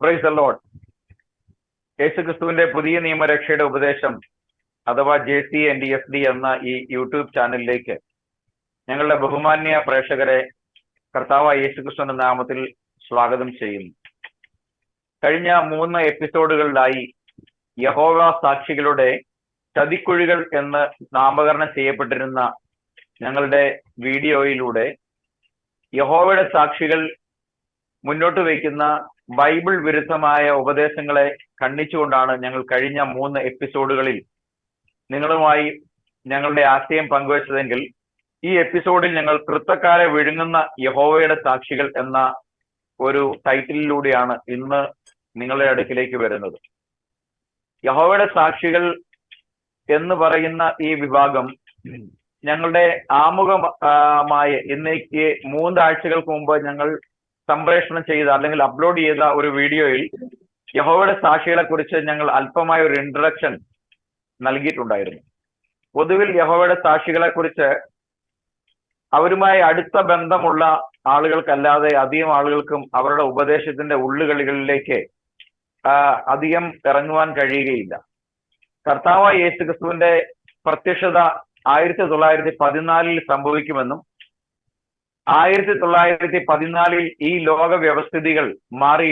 Praise the Lord. യേശുക്രിസ്തുവിന്റെ പുതിയ നിയമരക്ഷയുടെ ഉപദേശം അഥവാ JCNDFD എന്ന ഈ യൂട്യൂബ് ചാനലിലേക്ക് ഞങ്ങളുടെ ബഹുമാന്യ പ്രേക്ഷകരെ കർത്താവായ യേശുക്രിസ്തുവിന്റെ നാമത്തിൽ സ്വാഗതം ചെയ്യുന്നു. കഴിഞ്ഞ 3 എപ്പിസോഡുകളിലായി യഹോവ സാക്ഷികളുടെ ചതിക്കുഴികൾ എന്ന് നാമകരണം ചെയ്യപ്പെട്ടിരുന്ന ഞങ്ങളുടെ വീഡിയോയിലൂടെ യഹോവയുടെ സാക്ഷികൾ മുന്നോട്ട് വയ്ക്കുന്ന ബൈബിൾ വിരുദ്ധമായ ഉപദേശങ്ങളെ ഖണ്ഡിച്ചുകൊണ്ടാണ് ഞങ്ങൾ കഴിഞ്ഞ 3 എപ്പിസോഡുകളിൽ നിങ്ങളുമായി ഞങ്ങളുടെ ആശയം പങ്കുവച്ചതെങ്കിൽ ഈ എപ്പിസോഡിൽ ഞങ്ങൾ കൃത്തക്കാരെ വിഴുങ്ങുന്ന യഹോവയുടെ സാക്ഷികൾ എന്ന ഒരു ടൈറ്റിലിലൂടെയാണ് ഇന്ന് നിങ്ങളുടെ അടുക്കിലേക്ക് വരുന്നത്. യഹോവയുടെ സാക്ഷികൾ എന്ന് പറയുന്ന ഈ വിഭാഗം ഞങ്ങളുടെ ആമുഖമായ ഇന്നേക്ക് 3 ആഴ്ചകൾക്ക് മുമ്പ് ഞങ്ങൾ സംപ്രേഷണം ചെയ്ത അല്ലെങ്കിൽ അപ്ലോഡ് ചെയ്ത ഒരു വീഡിയോയിൽ യഹോവയുടെ സാക്ഷികളെ കുറിച്ച് ഞങ്ങൾ അല്പമായ ഒരു ഇൻട്രഡക്ഷൻ നൽകിയിട്ടുണ്ടായിരുന്നു. പൊതുവിൽ യഹോവയുടെ സാക്ഷികളെ കുറിച്ച് അവരുമായി അടുത്ത ബന്ധമുള്ള ആളുകൾക്കല്ലാതെ അധികം ആളുകൾക്കും അവരുടെ ഉപദേശത്തിന്റെ ഉള്ളുകളിലേക്ക് അധികം ഇറങ്ങുവാൻ കഴിയുകയില്ല. കർത്താവായ യേശുക്രിസ്തുവിന്റെ പ്രത്യക്ഷത 1914 സംഭവിക്കുമെന്നും 1914 ഈ ലോക വ്യവസ്ഥിതികൾ മാറി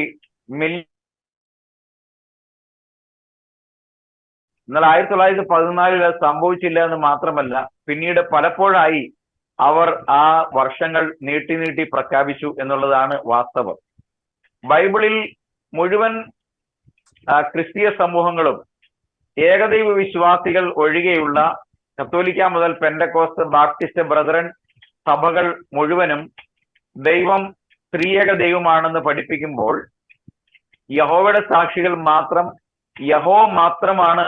എന്നാൽ 1914 അത് സംഭവിച്ചില്ല എന്ന് മാത്രമല്ല, പിന്നീട് പലപ്പോഴായി അവർ ആ വർഷങ്ങൾ നീട്ടി പ്രഖ്യാപിച്ചു എന്നുള്ളതാണ് വാസ്തവം. ബൈബിളിൽ മുഴുവൻ ക്രിസ്തീയ സമൂഹങ്ങളും ഏകദൈവ വിശ്വാസികൾ ഒഴികെയുള്ള കത്തോലിക്ക മുതൽ പെന്തക്കോസ്ത്, ബാപ്റ്റിസ്റ്റ്, ബ്രദറൻ സഭകൾ മുഴുവനും ദൈവം ത്രിയേക ദൈവമാണെന്ന് പഠിപ്പിക്കുമ്പോൾ യഹോവയുടെ സാക്ഷികൾ മാത്രം യഹോവ മാത്രമാണ്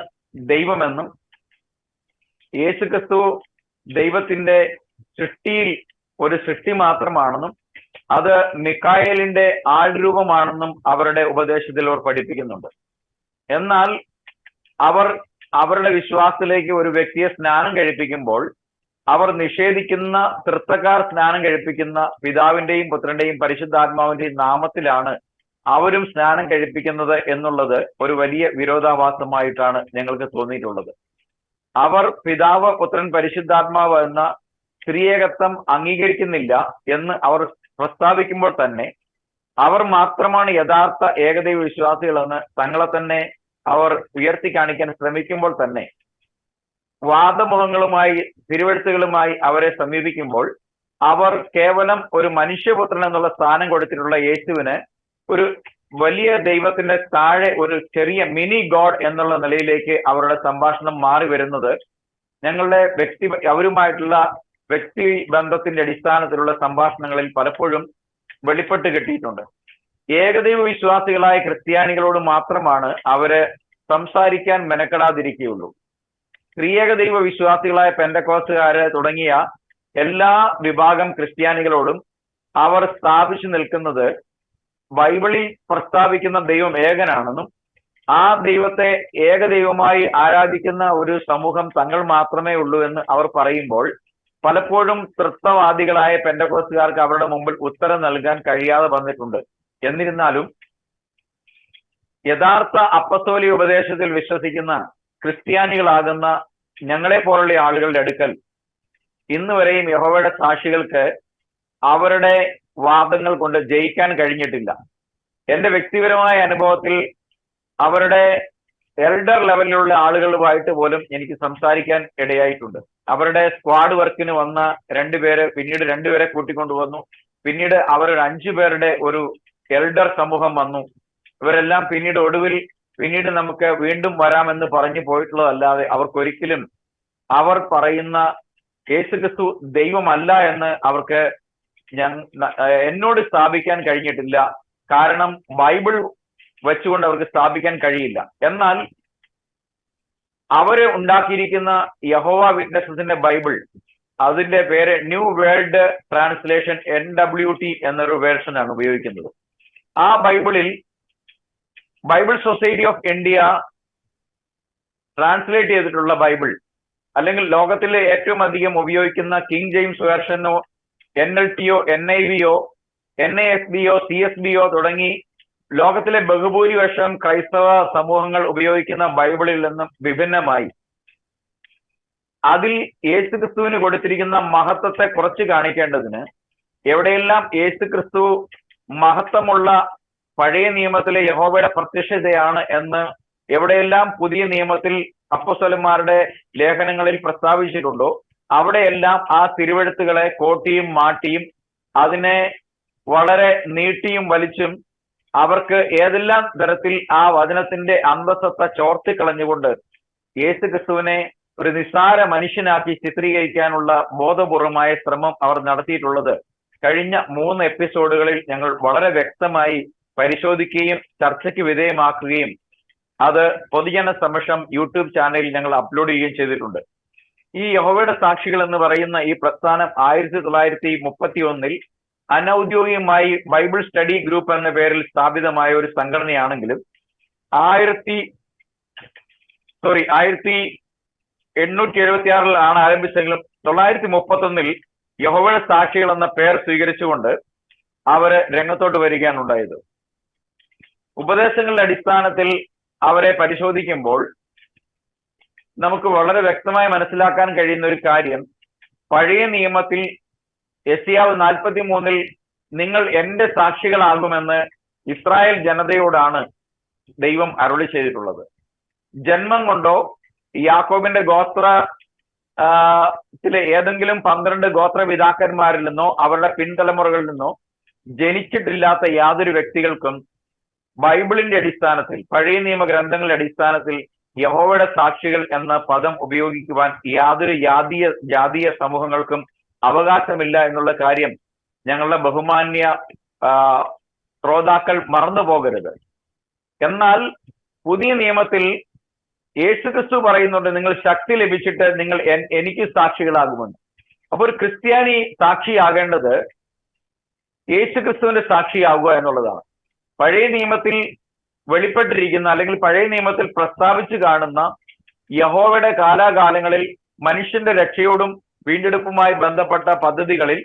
ദൈവമെന്നും യേശുക്രിസ്തു ദൈവത്തിന്റെ സൃഷ്ടിയിൽ ഒരു സൃഷ്ടി മാത്രമാണെന്നും അത് മിക്കായേലിന്റെ ആൾരൂപമാണെന്നും അവരുടെ ഉപദേശത്തിൽ അവർ പഠിപ്പിക്കുന്നുണ്ട്. എന്നാൽ അവർ അവരുടെ വിശ്വാസത്തിലേക്ക് ഒരു വ്യക്തിയെ സ്നാനം കഴിപ്പിക്കുമ്പോൾ അവർ നിഷേധിക്കുന്ന തൃത്വക്കാർ സ്നാനം കഴിപ്പിക്കുന്ന പിതാവിന്റെയും പുത്രന്റെയും പരിശുദ്ധാത്മാവിന്റെയും നാമത്തിലാണ് അവരും സ്നാനം കഴിപ്പിക്കുന്നത് എന്നുള്ളത് ഒരു വലിയ വിരോധാഭാസമായിട്ടാണ് ഞങ്ങൾക്ക് തോന്നിയിട്ടുള്ളത്. അവർ പിതാവ്, പുത്രൻ, പരിശുദ്ധാത്മാവ് എന്ന ത്രിയേകത്വം അംഗീകരിക്കുന്നില്ല എന്ന് അവർ പ്രസ്താവിക്കുമ്പോൾ തന്നെ അവർ മാത്രമാണ് യഥാർത്ഥ ഏകദൈവ വിശ്വാസികളെന്ന് തങ്ങളെ തന്നെ അവർ ഉയർത്തി കാണിക്കാൻ ശ്രമിക്കുമ്പോൾ തന്നെ വാദമുഖങ്ങളുമായി തിരുവെഴുത്തുകളുമായി അവരെ സമീപിക്കുമ്പോൾ അവർ കേവലം ഒരു മനുഷ്യപുത്രൻ എന്നുള്ള സ്ഥാനം കൊടുത്തിട്ടുള്ള യേശുവിന് ഒരു വലിയ ദൈവത്തിന്റെ താഴെ ഒരു ചെറിയ മിനി ഗോഡ് എന്നുള്ള നിലയിലേക്ക് അവരുടെ സംഭാഷണം മാറി വരുന്നത് ഞങ്ങളുടെ അവരുമായിട്ടുള്ള വ്യക്തി ബന്ധത്തിന്റെ അടിസ്ഥാനത്തിലുള്ള സംഭാഷണങ്ങളിൽ പലപ്പോഴും വെളിപ്പെട്ട് കിട്ടിയിട്ടുണ്ട്. ഏകദൈവ വിശ്വാസികളായ ക്രിസ്ത്യാനികളോട് മാത്രമാണ് അവര് സംസാരിക്കാൻ മെനക്കെടാതിരിക്കുകയുള്ളൂ. ത്രിയേകദൈവ വിശ്വാസികളായ പെന്തക്കോസ്തുകാര് തുടങ്ങിയ എല്ലാ വിഭാഗം ക്രിസ്ത്യാനികളോടും അവർ സ്ഥാപിച്ചു നിൽക്കുന്നത് ബൈബിളിൽ പ്രസ്താവിക്കുന്ന ദൈവം ഏകനാണെന്നും ആ ദൈവത്തെ ഏകദൈവമായി ആരാധിക്കുന്ന ഒരു സമൂഹം തങ്ങൾ മാത്രമേ ഉള്ളൂ എന്ന് അവർ പറയുമ്പോൾ പലപ്പോഴും തൃത്വവാദികളായ പെന്തക്കോസ്തുകാർക്ക് അവരുടെ മുമ്പിൽ ഉത്തരം നൽകാൻ കഴിയാതെ വന്നിട്ടുണ്ട്. എന്നിരുന്നാലും യഥാർത്ഥ അപ്പസ്തോലിക ഉപദേശത്തിൽ വിശ്വസിക്കുന്ന ക്രിസ്ത്യാനികളാകുന്ന ഞങ്ങളെ പോലുള്ള ആളുകളുടെ അടുക്കൽ ഇന്ന് വരെയും യഹോവയുടെ സാക്ഷികൾക്ക് അവരുടെ വാദങ്ങൾ കൊണ്ട് ജയിക്കാൻ കഴിഞ്ഞിട്ടില്ല. എന്റെ വ്യക്തിപരമായ അനുഭവത്തിൽ അവരുടെ എൽഡർ ലെവലിലുള്ള ആളുകളുമായിട്ട് പോലും എനിക്ക് സംസാരിക്കാൻ ഇടയായിട്ടുണ്ട്. അവരുടെ സ്ക്വാഡ് വർക്കിന് വന്ന 2 പേര് പിന്നീട് 2 പേരെ കൂട്ടിക്കൊണ്ടുവന്നു. പിന്നീട് അവരൊരു 5 പേരുടെ ഒരു എൽഡർ സമൂഹം വന്നു. ഇവരെല്ലാം പിന്നീട് നമുക്ക് വീണ്ടും വരാമെന്ന് പറഞ്ഞു പോയിട്ടുള്ളതല്ലാതെ അവർക്കൊരിക്കലും അവർ പറയുന്ന യേശുക്രിസ്തു ദൈവമല്ല എന്ന് അവർക്ക് എന്നോട് സ്ഥാപിക്കാൻ കഴിഞ്ഞിട്ടില്ല. കാരണം ബൈബിൾ വെച്ചുകൊണ്ട് അവർക്ക് സ്ഥാപിക്കാൻ കഴിയില്ല. എന്നാൽ അവര് ഉണ്ടാക്കിയിരിക്കുന്ന യഹോവ വിറ്റ്നസസിന്റെ ബൈബിൾ, അതിന്റെ പേര് ന്യൂ വേൾഡ് ട്രാൻസ്ലേഷൻ NWT എന്നൊരു വേർഷനാണ് ഉപയോഗിക്കുന്നത്. ആ ബൈബിളിൽ Bible society of India translate ചെയ്തിട്ടുള്ള ബൈബിൾ, അല്ലെങ്കിൽ ലോകത്തിലെ ഏറ്റവും അധികം ഉപയോഗിക്കുന്ന കിങ് ജെയിംസ് വേർഷനോ NLT-യോ NIV-യോ NASB-യോ CSB-യോ തുടങ്ങി ലോകത്തിലെ ബഹുഭൂരിപക്ഷം ക്രൈസ്തവ സമൂഹങ്ങൾ ഉപയോഗിക്കുന്ന ബൈബിളിൽ നിന്നും വിഭിന്നമായി അതിൽ യേശുക്രിസ്തുവിന് കൊടുത്തിരിക്കുന്ന മഹത്വത്തെ കുറച്ച് കാണിക്കേണ്ടതിന് എവിടെയെല്ലാം യേശുക്രിസ്തു മഹത്വമുള്ള പഴയ നിയമത്തിലെ യഹോവയുടെ പ്രത്യക്ഷതയാണ് എന്ന് എവിടെയെല്ലാം പുതിയ നിയമത്തിൽ അപ്പോസ്തലന്മാരുടെ ലേഖനങ്ങളിൽ പ്രസ്താവിച്ചിട്ടുണ്ടോ അവിടെയെല്ലാം ആ തിരുവെഴുത്തുകളെ കോട്ടിയും മാട്ടിയും അതിനെ വളരെ നീട്ടിയും വലിച്ചും അവർക്ക് ഏതെല്ലാം തരത്തിൽ ആ വചനത്തിന്റെ അന്തസത്ത ചോർത്തിക്കളഞ്ഞുകൊണ്ട് യേശുക്രിസ്തുവിനെ ഒരു നിസ്സാര മനുഷ്യനാക്കി ചിത്രീകരിക്കാനുള്ള ബോധപൂർവമായ ശ്രമം അവർ നടത്തിയിട്ടുള്ളത് കഴിഞ്ഞ 3 എപ്പിസോഡുകളിൽ ഞങ്ങൾ വളരെ വ്യക്തമായി പരിശോധിക്കുകയും ചർച്ചയ്ക്ക് വിധേയമാക്കുകയും അത് പൊതുജന സമക്ഷം യൂട്യൂബ് ചാനലിൽ ഞങ്ങൾ അപ്ലോഡ് ചെയ്യുകയും ചെയ്തിട്ടുണ്ട്. ഈ യഹോവയുടെ സാക്ഷികൾ എന്ന് പറയുന്ന ഈ പ്രസ്ഥാനം 1931 അനൌദ്യോഗികമായി ബൈബിൾ സ്റ്റഡി ഗ്രൂപ്പ് എന്ന പേരിൽ സ്ഥാപിതമായ ഒരു സംഘടനയാണെങ്കിലും 1876 ആണ് ആരംഭിച്ചെങ്കിലും 1931 യഹോവയുടെ സാക്ഷികൾ എന്ന പേർ സ്വീകരിച്ചുകൊണ്ട് അവര് രംഗത്തോട്ട് വരികയാണ് ഉണ്ടായത്. ഉപദേശങ്ങളുടെ അടിസ്ഥാനത്തിൽ അവരെ പരിശോധിക്കുമ്പോൾ നമുക്ക് വളരെ വ്യക്തമായി മനസ്സിലാക്കാൻ കഴിയുന്ന ഒരു കാര്യം, പഴയ നിയമത്തിൽ യെശയ്യാവ് 43 നിങ്ങൾ എന്റെ സാക്ഷികളാകുമെന്ന് ഇസ്രായേൽ ജനതയോടാണ് ദൈവം അരുളി ചെയ്തിട്ടുള്ളത്. ജന്മം കൊണ്ടോ യാക്കോബിന്റെ ത്തിലെ ഏതെങ്കിലും 12 ഗോത്രപിതാക്കന്മാരിൽ നിന്നോ അവരുടെ പിൻതലമുറകളിൽ നിന്നോ ജനിച്ചിട്ടില്ലാത്ത യാതൊരു വ്യക്തികൾക്കും ബൈബിളിന്റെ അടിസ്ഥാനത്തിൽ പഴയ നിയമ ഗ്രന്ഥങ്ങളുടെ അടിസ്ഥാനത്തിൽ യഹോവയുടെ സാക്ഷികൾ എന്ന പദം ഉപയോഗിക്കുവാൻ യാതൊരു ജാതീയ സമൂഹങ്ങൾക്കും അവകാശമില്ല എന്നുള്ള കാര്യം ഞങ്ങളുടെ ബഹുമാന്യ ശ്രോതാക്കൾ മറന്നു പോകരുത്. എന്നാൽ പുതിയ നിയമത്തിൽ യേശുക്രിസ്തു പറയുന്നുണ്ട് നിങ്ങൾ ശക്തി ലഭിച്ചിട്ട് നിങ്ങൾ എനിക്ക് സാക്ഷികളാകുമെന്ന്. അപ്പൊ ഒരു ക്രിസ്ത്യാനി സാക്ഷിയാകേണ്ടത് യേശുക്രിസ്തുവിന്റെ സാക്ഷിയാകുക എന്നുള്ളതാണ്. പഴയ നിയമത്തിൽ വെളിപ്പെട്ടിരിക്കുന്ന അല്ലെങ്കിൽ പഴയ നിയമത്തിൽ പ്രസ്താവിച്ചു കാണുന്ന യഹോവയുടെ കാലാകാലങ്ങളിൽ മനുഷ്യന്റെ രക്ഷയോടും വീണ്ടെടുപ്പുമായി ബന്ധപ്പെട്ട പദ്ധതികളിൽ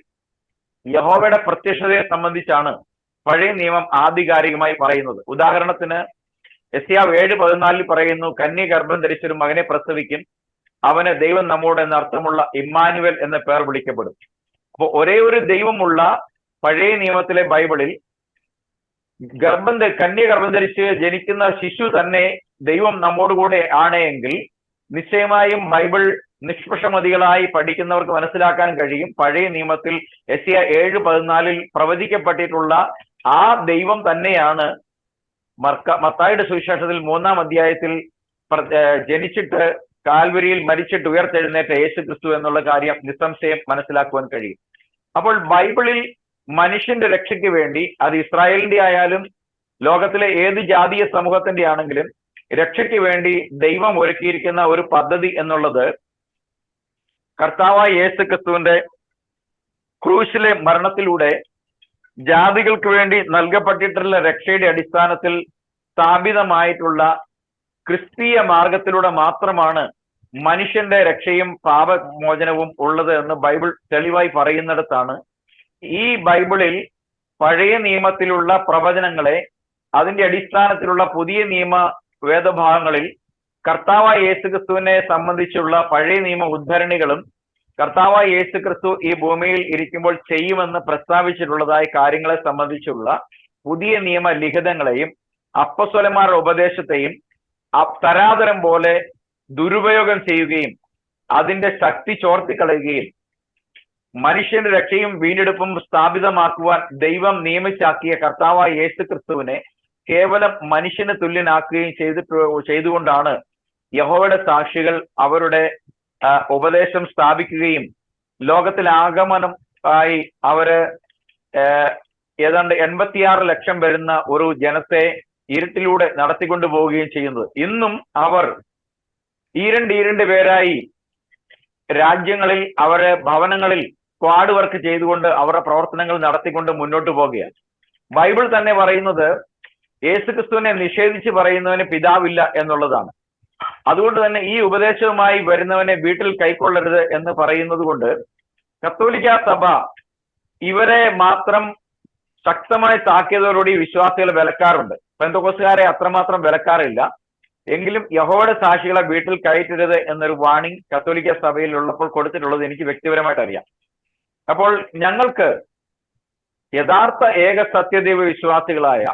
യഹോവയുടെ പ്രത്യക്ഷതയെ സംബന്ധിച്ചാണ് പഴയ നിയമം ആധികാരികമായി പറയുന്നത്. ഉദാഹരണത്തിന് യെശയ്യാവ് 7:14 പറയുന്നു, കന്യ ഗർഭം ധരിച്ചൊരു മകനെ പ്രസവിക്കും, അവന് ദൈവം നമ്മോട് എന്ന അർത്ഥമുള്ള ഇമ്മാനുവൽ എന്ന പേർ വിളിക്കപ്പെടും. അപ്പൊ ഒരേ ഒരു ദൈവമുള്ള പഴയ നിയമത്തിലെ ബൈബിളിൽ കന്യ ഗർഭം ധരിച്ച് ജനിക്കുന്ന ശിശു തന്നെ ദൈവം നമ്മോടുകൂടെ ആണെങ്കിൽ നിശ്ചയമായും ബൈബിൾ നിഷ്പക്ഷമതികളായി പഠിക്കുന്നവർക്ക് മനസ്സിലാക്കാൻ കഴിയും. പഴയ നിയമത്തിൽ യെശയ്യാവ് 7:14 പ്രവചിക്കപ്പെട്ടിട്ടുള്ള ആ ദൈവം തന്നെയാണ് മത്തായിയുടെ സുവിശേഷത്തിൽ 3-ാം അധ്യായത്തിൽ ജനിച്ചിട്ട് കാൽവരിയിൽ മരിച്ചിട്ട് ഉയർത്തെഴുന്നേറ്റ യേശുക്രിസ്തു എന്നുള്ള കാര്യം നിസ്സംശയം മനസ്സിലാക്കുവാൻ കഴിയും. അപ്പോൾ ബൈബിളിൽ മനുഷ്യന്റെ രക്ഷയ്ക്ക് വേണ്ടി അത് ഇസ്രായേലിന്റെ ആയാലും ലോകത്തിലെ ഏത് ജാതീയ സമൂഹത്തിന്റെ ആണെങ്കിലും രക്ഷയ്ക്ക് വേണ്ടി ദൈവം ഒരുക്കിയിരിക്കുന്ന ഒരു പദ്ധതി എന്നുള്ളത് കർത്താവായ യേശുക്രിസ്തുവിന്റെ ക്രൂശിലെ മരണത്തിലൂടെ ജാതികൾക്ക് വേണ്ടി നൽകപ്പെട്ടിട്ടുള്ള രക്ഷയുടെ അടിസ്ഥാനത്തിൽ സ്ഥാപിതമായിട്ടുള്ള ക്രിസ്തീയ മാർഗത്തിലൂടെ മാത്രമാണ് മനുഷ്യന്റെ രക്ഷയും പാപമോചനവും ഉള്ളത് എന്ന് ബൈബിൾ തെളിവായി പറയുന്നിടത്താണ് ഈ ബൈബിളിൽ പഴയ നിയമത്തിലുള്ള പ്രവചനങ്ങളെ അതിന്റെ അടിസ്ഥാനത്തിലുള്ള പുതിയ നിയമ വേദഭാഗങ്ങളിൽ കർത്താവായ യേശുക്രിസ്തുവിനെ സംബന്ധിച്ചുള്ള പഴയ നിയമ ഉദ്ധരണികളും കർത്താവായ യേശുക്രിസ്തു ഈ ഭൂമിയിൽ ഇരിക്കുമ്പോൾ ചെയ്യുമെന്ന് പ്രസ്താവിച്ചിട്ടുള്ളതായ കാര്യങ്ങളെ സംബന്ധിച്ചുള്ള പുതിയ നിയമ ലിഖിതങ്ങളെയും അപ്പസ്വലന്മാരുടെ ഉപദേശത്തെയും തരാതരം പോലെ ദുരുപയോഗം ചെയ്യുകയും അതിന്റെ ശക്തി ചോർത്തിക്കളയുകയും മനുഷ്യന്റെ രക്ഷയും വീണ്ടെടുപ്പും സ്ഥാപിതമാക്കുവാൻ ദൈവം നിയമിച്ചാക്കിയ കർത്താവായ യേശുക്രിസ്തുവിനെ കേവലം മനുഷ്യന് തുല്യനാക്കുകയും ചെയ്തുകൊണ്ടാണ് യഹോവയുടെ സാക്ഷികൾ അവരുടെ ഉപദേശം സ്ഥാപിക്കുകയും ലോകത്തിൽ ആഗമനം ആയി അവര് ഏതാണ്ട് 86 ലക്ഷം വരുന്ന ഒരു ജനത്തെ ഇരുട്ടിലൂടെ നടത്തിക്കൊണ്ടു പോവുകയും ചെയ്യുന്നത്. ഇന്നും അവർ ഈരണ്ട് പേരായി രാജ്യങ്ങളിൽ അവരെ ഭവനങ്ങളിൽ സ്ക്വാഡ് വർക്ക് ചെയ്തുകൊണ്ട് അവരുടെ പ്രവർത്തനങ്ങൾ നടത്തിക്കൊണ്ട് മുന്നോട്ട് പോകുകയാണ്. ബൈബിൾ തന്നെ പറയുന്നത് യേശുക്രിസ്തുവിനെ നിഷേധിച്ച് പറയുന്നവന് പിതാവില്ല എന്നുള്ളതാണ്. അതുകൊണ്ട് തന്നെ ഈ ഉപദേശവുമായി വരുന്നവനെ വീട്ടിൽ കൈക്കൊള്ളരുത് എന്ന് പറയുന്നത് കൊണ്ട് കത്തോലിക്ക സഭ ഇവരെ മാത്രം ശക്തമായ താക്കീതോടുകൂടി വിശ്വാസികളെ വിലക്കാറുണ്ട്. പെന്തക്കോസ്തുകാരെ അത്രമാത്രം വിലക്കാറില്ല. എങ്കിലും യഹോവയുടെ സാക്ഷികളെ വീട്ടിൽ കയറ്റരുത് എന്നൊരു വാണിംഗ് കത്തോലിക്ക സഭയിൽ ഉള്ളപ്പോൾ കൊടുത്തിട്ടുള്ളത് എനിക്ക് വ്യക്തിപരമായിട്ട് അറിയാം. അപ്പോൾ ഞങ്ങൾക്ക് യഥാർത്ഥ ഏക സത്യദൈവ വിശ്വാസികളായ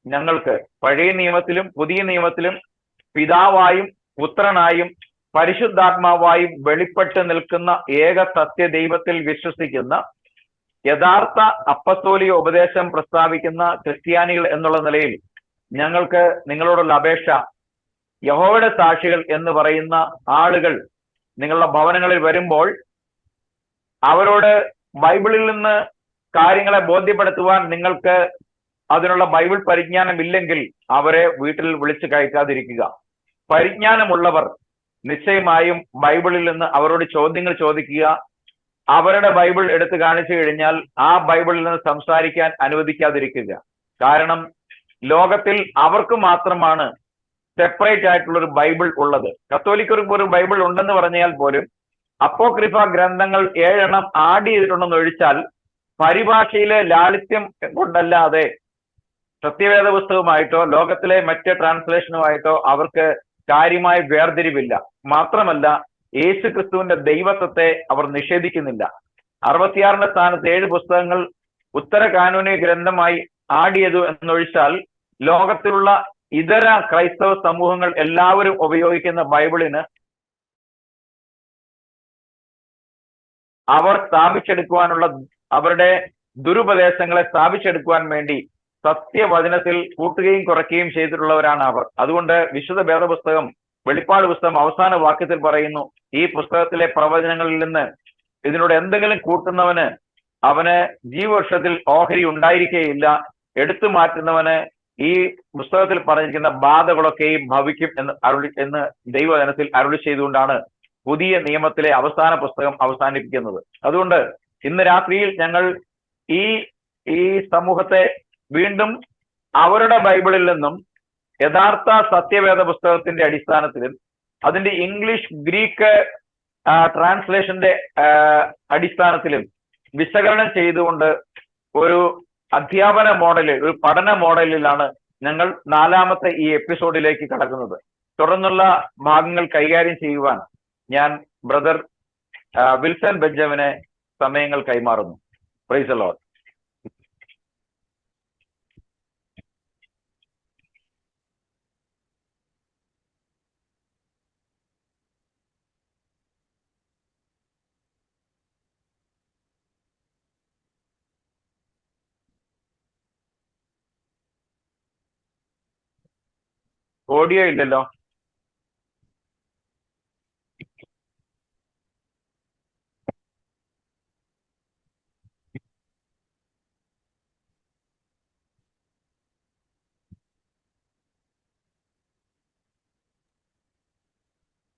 ഞങ്ങൾക്ക് പഴയ നിയമത്തിലും പുതിയ നിയമത്തിലും പിതാവായും പുത്രനായും പരിശുദ്ധാത്മാവായും വെളിപ്പെട്ട് നിൽക്കുന്ന ഏക സത്യദൈവത്തിൽ വിശ്വസിക്കുന്ന യഥാർത്ഥ അപ്പസ്തോലിക ഉപദേശം പ്രസ്താവിക്കുന്ന ക്രിസ്ത്യാനികൾ എന്നുള്ള നിലയിൽ ഞങ്ങൾക്ക് നിങ്ങളോടുള്ള അപേക്ഷ, യഹോവയുടെ സാക്ഷികൾ എന്ന് പറയുന്ന ആളുകൾ നിങ്ങളുടെ ഭവനങ്ങളിൽ വരുമ്പോൾ അവരോട് ബൈബിളിൽ നിന്ന് കാര്യങ്ങളെ ബോധ്യപ്പെടുത്തുവാൻ നിങ്ങൾക്ക് അതിനുള്ള ബൈബിൾ പരിജ്ഞാനം ഇല്ലെങ്കിൽ അവരെ വീട്ടിൽ വിളിച്ചു കയറ്റാതിരിക്കുക. പരിജ്ഞാനമുള്ളവർ നിശ്ചയമായും ബൈബിളിൽ നിന്ന് അവരോട് ചോദ്യങ്ങൾ ചോദിക്കുക. അവരുടെ ബൈബിൾ എടുത്തു കാണിച്ചു കഴിഞ്ഞാൽ ആ ബൈബിളിൽ നിന്ന് സംസാരിക്കാൻ അനുവദിക്കാതിരിക്കുക. കാരണം ലോകത്തിൽ അവർക്ക് മാത്രമാണ് സെപ്പറേറ്റ് ആയിട്ടുള്ള ഒരു ബൈബിൾ ഉള്ളത്. കത്തോലിക്കർക്ക് ഒരു ബൈബിൾ ഉണ്ടെന്ന് പറഞ്ഞാൽ പോലും അപ്പോക്രിഫ ഗ്രന്ഥങ്ങൾ 7 ആഡ് ചെയ്തിട്ടുണ്ടെന്ന് ഒഴിച്ചാൽ പരിഭാഷയിലെ ലാളിത്യം കൊണ്ടല്ലാതെ സത്യവേദ പുസ്തകമായിട്ടോ ലോകത്തിലെ മറ്റ് ട്രാൻസ്ലേഷനുമായിട്ടോ അവർക്ക് കാര്യമായ വേർതിരിവില്ല. മാത്രമല്ല യേശു ക്രിസ്തുവിന്റെ ദൈവത്വത്തെ അവർ നിഷേധിക്കുന്നില്ല. 66 സ്ഥാനത്ത് 7 പുസ്തകങ്ങൾ ഉത്തര കാനൂനിക ഗ്രന്ഥമായി ആഡ് ചെയ്തു എന്നൊഴിച്ചാൽ ലോകത്തിലുള്ള ഇതര ക്രൈസ്തവ സമൂഹങ്ങൾ എല്ലാവരും ഉപയോഗിക്കുന്ന ബൈബിളിന് അവർ സ്ഥാപിച്ചെടുക്കുവാനുള്ള അവരുടെ ദുരുപദേശങ്ങളെ സ്ഥാപിച്ചെടുക്കുവാൻ വേണ്ടി സത്യവചനത്തിൽ കൂട്ടുകയും കുറയ്ക്കുകയും ചെയ്തിട്ടുള്ളവരാണ് അവർ. അതുകൊണ്ട് വിശുദ്ധ വേദപുസ്തകം വെളിപ്പാട് പുസ്തകം അവസാന വാക്യത്തിൽ പറയുന്നു, ഈ പുസ്തകത്തിലെ പ്രവചനങ്ങളിൽ നിന്ന് ഇതിനോട് എന്തെങ്കിലും കൂട്ടുന്നവന് അവന് ജീവവൃക്ഷത്തിൽ ഓഹരി ഉണ്ടായിരിക്കുകയില്ല, എടുത്തു മാറ്റുന്നവന് ഈ പുസ്തകത്തിൽ പറഞ്ഞിരിക്കുന്ന ബാധകളൊക്കെയും ഭവിക്കും എന്ന് ദൈവവചനത്തിൽ അരുളി ചെയ്തുകൊണ്ടാണ് പുതിയ നിയമത്തിലെ അവസാന പുസ്തകം അവസാനിപ്പിക്കുന്നത്. അതുകൊണ്ട് ഇന്ന് രാത്രിയിൽ ഞങ്ങൾ ഈ സമൂഹത്തെ വീണ്ടും അവരുടെ ബൈബിളിൽ നിന്നും യഥാർത്ഥ സത്യവേദ പുസ്തകത്തിന്റെ അടിസ്ഥാനത്തിലും അതിന്റെ ഇംഗ്ലീഷ് ഗ്രീക്ക് ട്രാൻസ്ലേഷന്റെ അടിസ്ഥാനത്തിലും വിശകലനം ചെയ്തുകൊണ്ട് ഒരു അധ്യാപന മോഡലിൽ, ഒരു പഠന മോഡലിലാണ് ഞങ്ങൾ 4ാമത്തെ ഈ എപ്പിസോഡിലേക്ക് കടക്കുന്നത്. തുടർന്നുള്ള ഭാഗങ്ങൾ കൈകാര്യം ചെയ്യുവാൻ ഞാൻ ബ്രദർ വിൽസൺ ബെഞ്ചമിനെ സമയങ്ങൾ കൈമാറുന്നു. Praise the Lord. ഓഡിയോ ഇല്ലല്ലോ.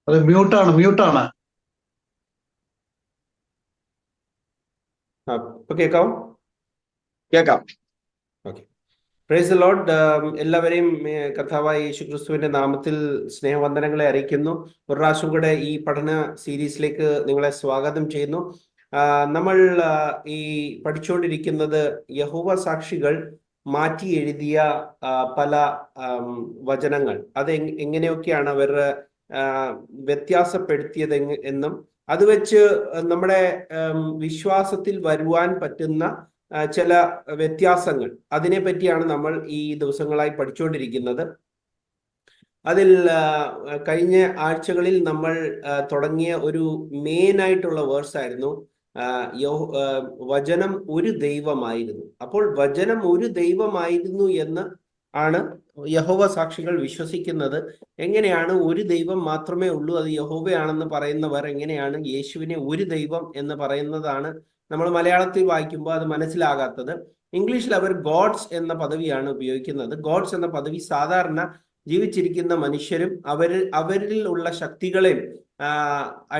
അത് മ്യൂട്ടാണ്. ഇപ്പൊ കേൾക്കാം. ഓക്കെ. Praise the Lord. എല്ലാവരെയും കർത്താവായ യേശു ക്രിസ്തുവിന്റെ നാമത്തിൽ സ്നേഹവന്ദനങ്ങളെ അറിയിക്കുന്നു. ഒരു പ്രാവശ്യം കൂടെ ഈ പഠന സീരീസിലേക്ക് നിങ്ങളെ സ്വാഗതം ചെയ്യുന്നു. നമ്മൾ ഈ പഠിച്ചുകൊണ്ടിരിക്കുന്നത് യഹോവ സാക്ഷികൾ മാറ്റി എഴുതിയ പല വചനങ്ങൾ, അത് എങ്ങനെയൊക്കെയാണ് അവർ വ്യത്യാസപ്പെടുത്തിയത് എന്നും അത് വെച്ച് നമ്മുടെ വിശ്വാസത്തിൽ വരുവാൻ പറ്റുന്ന ചില വ്യത്യാസങ്ങൾ, അതിനെ പറ്റിയാണ് നമ്മൾ ഈ ദിവസങ്ങളായി പഠിച്ചുകൊണ്ടിരിക്കുന്നത്. അതിൽ കഴിഞ്ഞ ആഴ്ചകളിൽ നമ്മൾ തുടങ്ങിയ ഒരു മെയിൻ ആയിട്ടുള്ള വേഴ്സ് ആയിരുന്നു വചനം ഒരു ദൈവമായിരുന്നു. അപ്പോൾ വചനം ഒരു ദൈവമായിരുന്നു എന്ന് ആണ് യഹോവ സാക്ഷികൾ വിശ്വസിക്കുന്നത്. എങ്ങനെയാണ് ഒരു ദൈവം മാത്രമേ ഉള്ളൂ, അത് യഹോവയാണെന്ന് പറയുന്നവർ എങ്ങനെയാണ് യേശുവിനെ ഒരു ദൈവം എന്ന് പറയുന്നതാണ് നമ്മൾ മലയാളത്തിൽ വായിക്കുമ്പോൾ അത് മനസ്സിലാകാത്തത്. ഇംഗ്ലീഷിൽ അവർ ഗോഡ്സ് എന്ന പദവിയാണ് ഉപയോഗിക്കുന്നത്. ഗോഡ്സ് എന്ന പദവി സാധാരണ ജീവിച്ചിരിക്കുന്ന മനുഷ്യരും അവരിൽ ഉള്ള ശക്തികളെയും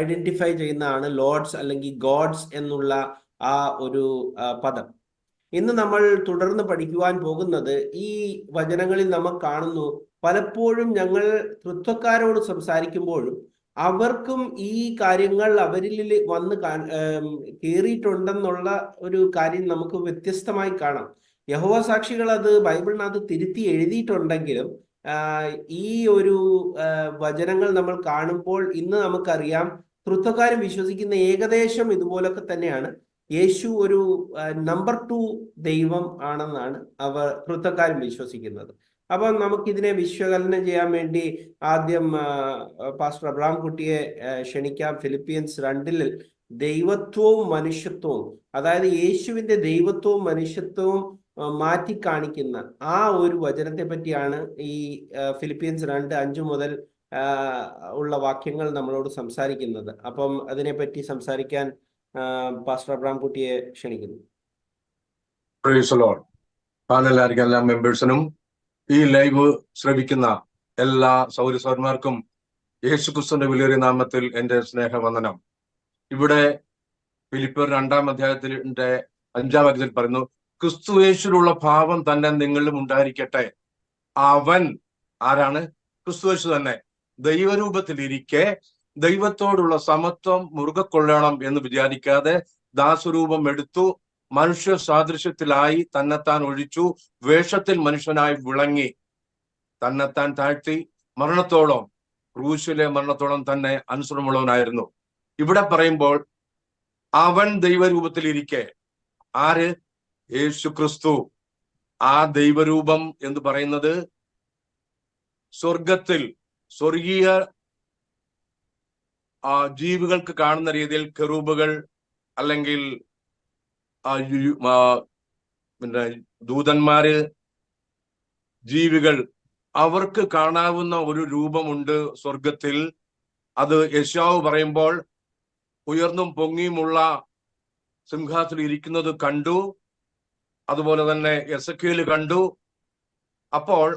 ഐഡന്റിഫൈ ചെയ്യുന്നതാണ് ലോർഡ്സ് അല്ലെങ്കിൽ ഗോഡ്സ് എന്നുള്ള ആ ഒരു പദം. ഇന്ന് നമ്മൾ തുടർന്ന് പഠിക്കുവാൻ പോകുന്നത് ഈ വചനങ്ങളിൽ നമ്മൾ കാണുന്നു, പലപ്പോഴും ഞങ്ങൾ തൃത്വക്കാരോട് സംസാരിക്കുമ്പോഴും അവർക്കും ഈ കാര്യങ്ങൾ അവരിൽ വന്ന് കയറിയിട്ടുണ്ടെന്നുള്ള ഒരു കാര്യം നമുക്ക് വ്യത്യസ്തമായി കാണാം. യഹോവ സാക്ഷികൾ അത് ബൈബിളിനകത്ത് തിരുത്തി എഴുതിയിട്ടുണ്ടെങ്കിലും ഈ ഒരു വചനങ്ങൾ നമ്മൾ കാണുമ്പോൾ ഇന്ന് നമുക്കറിയാം തൃത്വക്കാരും വിശ്വസിക്കുന്ന ഏകദേശം ഇതുപോലൊക്കെ തന്നെയാണ്. യേശു ഒരു നമ്പർ 2 ദൈവം ആണെന്നാണ് അവർ തൃത്വക്കാരും വിശ്വസിക്കുന്നത്. അപ്പം നമുക്കിതിനെ വിശകലനം ചെയ്യാൻ വേണ്ടി ആദ്യം പാസ്റ്റർ അബ്രഹാം കുട്ടിയെ ക്ഷണിക്കാം. ഫിലിപ്പിയൻസ് 2 ദൈവത്വവും മനുഷ്യത്വവും, അതായത് യേശുവിന്റെ ദൈവത്വവും മനുഷ്യത്വവും മാറ്റി കാണിക്കുന്ന ആ ഒരു വചനത്തെ പറ്റിയാണ് ഈ ഫിലിപ്പിയൻസ് 2:5 മുതൽ ഉള്ള വാക്യങ്ങൾ നമ്മളോട് സംസാരിക്കുന്നത്. അപ്പം അതിനെപ്പറ്റി സംസാരിക്കാൻ പാസ്റ്റർ അബ്രഹാം കുട്ടിയെ ക്ഷണിക്കുന്നു. എല്ലാ മെമ്പേഴ്സിനും ഈ ലൈവ് ശ്രവിക്കുന്ന എല്ലാ സൗരസന്മാർക്കും യേശുക്രിസ്തുവിന്റെ വലിയൊരു നാമത്തിൽ എന്റെ സ്നേഹവന്ദനം. ഇവിടെ ഫിലിപ്പിയർ 2-ാം അധ്യായത്തിന്റെ 5-ാം വാക്യത്തിൽ പറയുന്നു, ക്രിസ്തു യേശുവിലുള്ള ഭാവം തന്നെ നിങ്ങളിലും ഉണ്ടായിരിക്കട്ടെ. അവൻ ആരാണ്? ക്രിസ്തു യേശു തന്നെ. ദൈവരൂപത്തിലിരിക്കെ ദൈവത്തോടുള്ള സമത്വം മുറുകെ കൊള്ളണം എന്ന് വിചാരിക്കാതെ ദാസരൂപം എടുത്തു, മനുഷ്യ സാദൃശ്യത്തിലായി തന്നെത്താൻ ഒഴിച്ചു, വേഷത്തിൽ മനുഷ്യനായി വിളങ്ങി, തന്നെത്താൻ താഴ്ത്തി മരണത്തോളം, ക്രൂശിലെ മരണത്തോളം തന്നെ അനുസരണമുള്ളവനായിരുന്നു. ഇവിടെ പറയുമ്പോൾ അവൻ ദൈവരൂപത്തിലിരിക്കെ, ആര്? യേശു ക്രിസ്തു. ആ ദൈവരൂപം എന്ന് പറയുന്നത് സ്വർഗത്തിൽ സ്വർഗീയ ജീവികൾക്ക് കാണുന്ന രീതിയിൽ കെറൂബുകൾ അല്ലെങ്കിൽ പിന്നെ ദൂതന്മാര്, ജീവികൾ, അവർക്ക് കാണാവുന്ന ഒരു രൂപമുണ്ട് സ്വർഗത്തിൽ. അത് യെശയ്യാവ് പറയുമ്പോൾ ഉയർന്നും പൊങ്ങിയുമുള്ള സിംഹാസനത്തിൽ ഇരിക്കുന്നത് കണ്ടു. അതുപോലെ തന്നെ എസെക്കിയേൽ കണ്ടു. അപ്പോൾ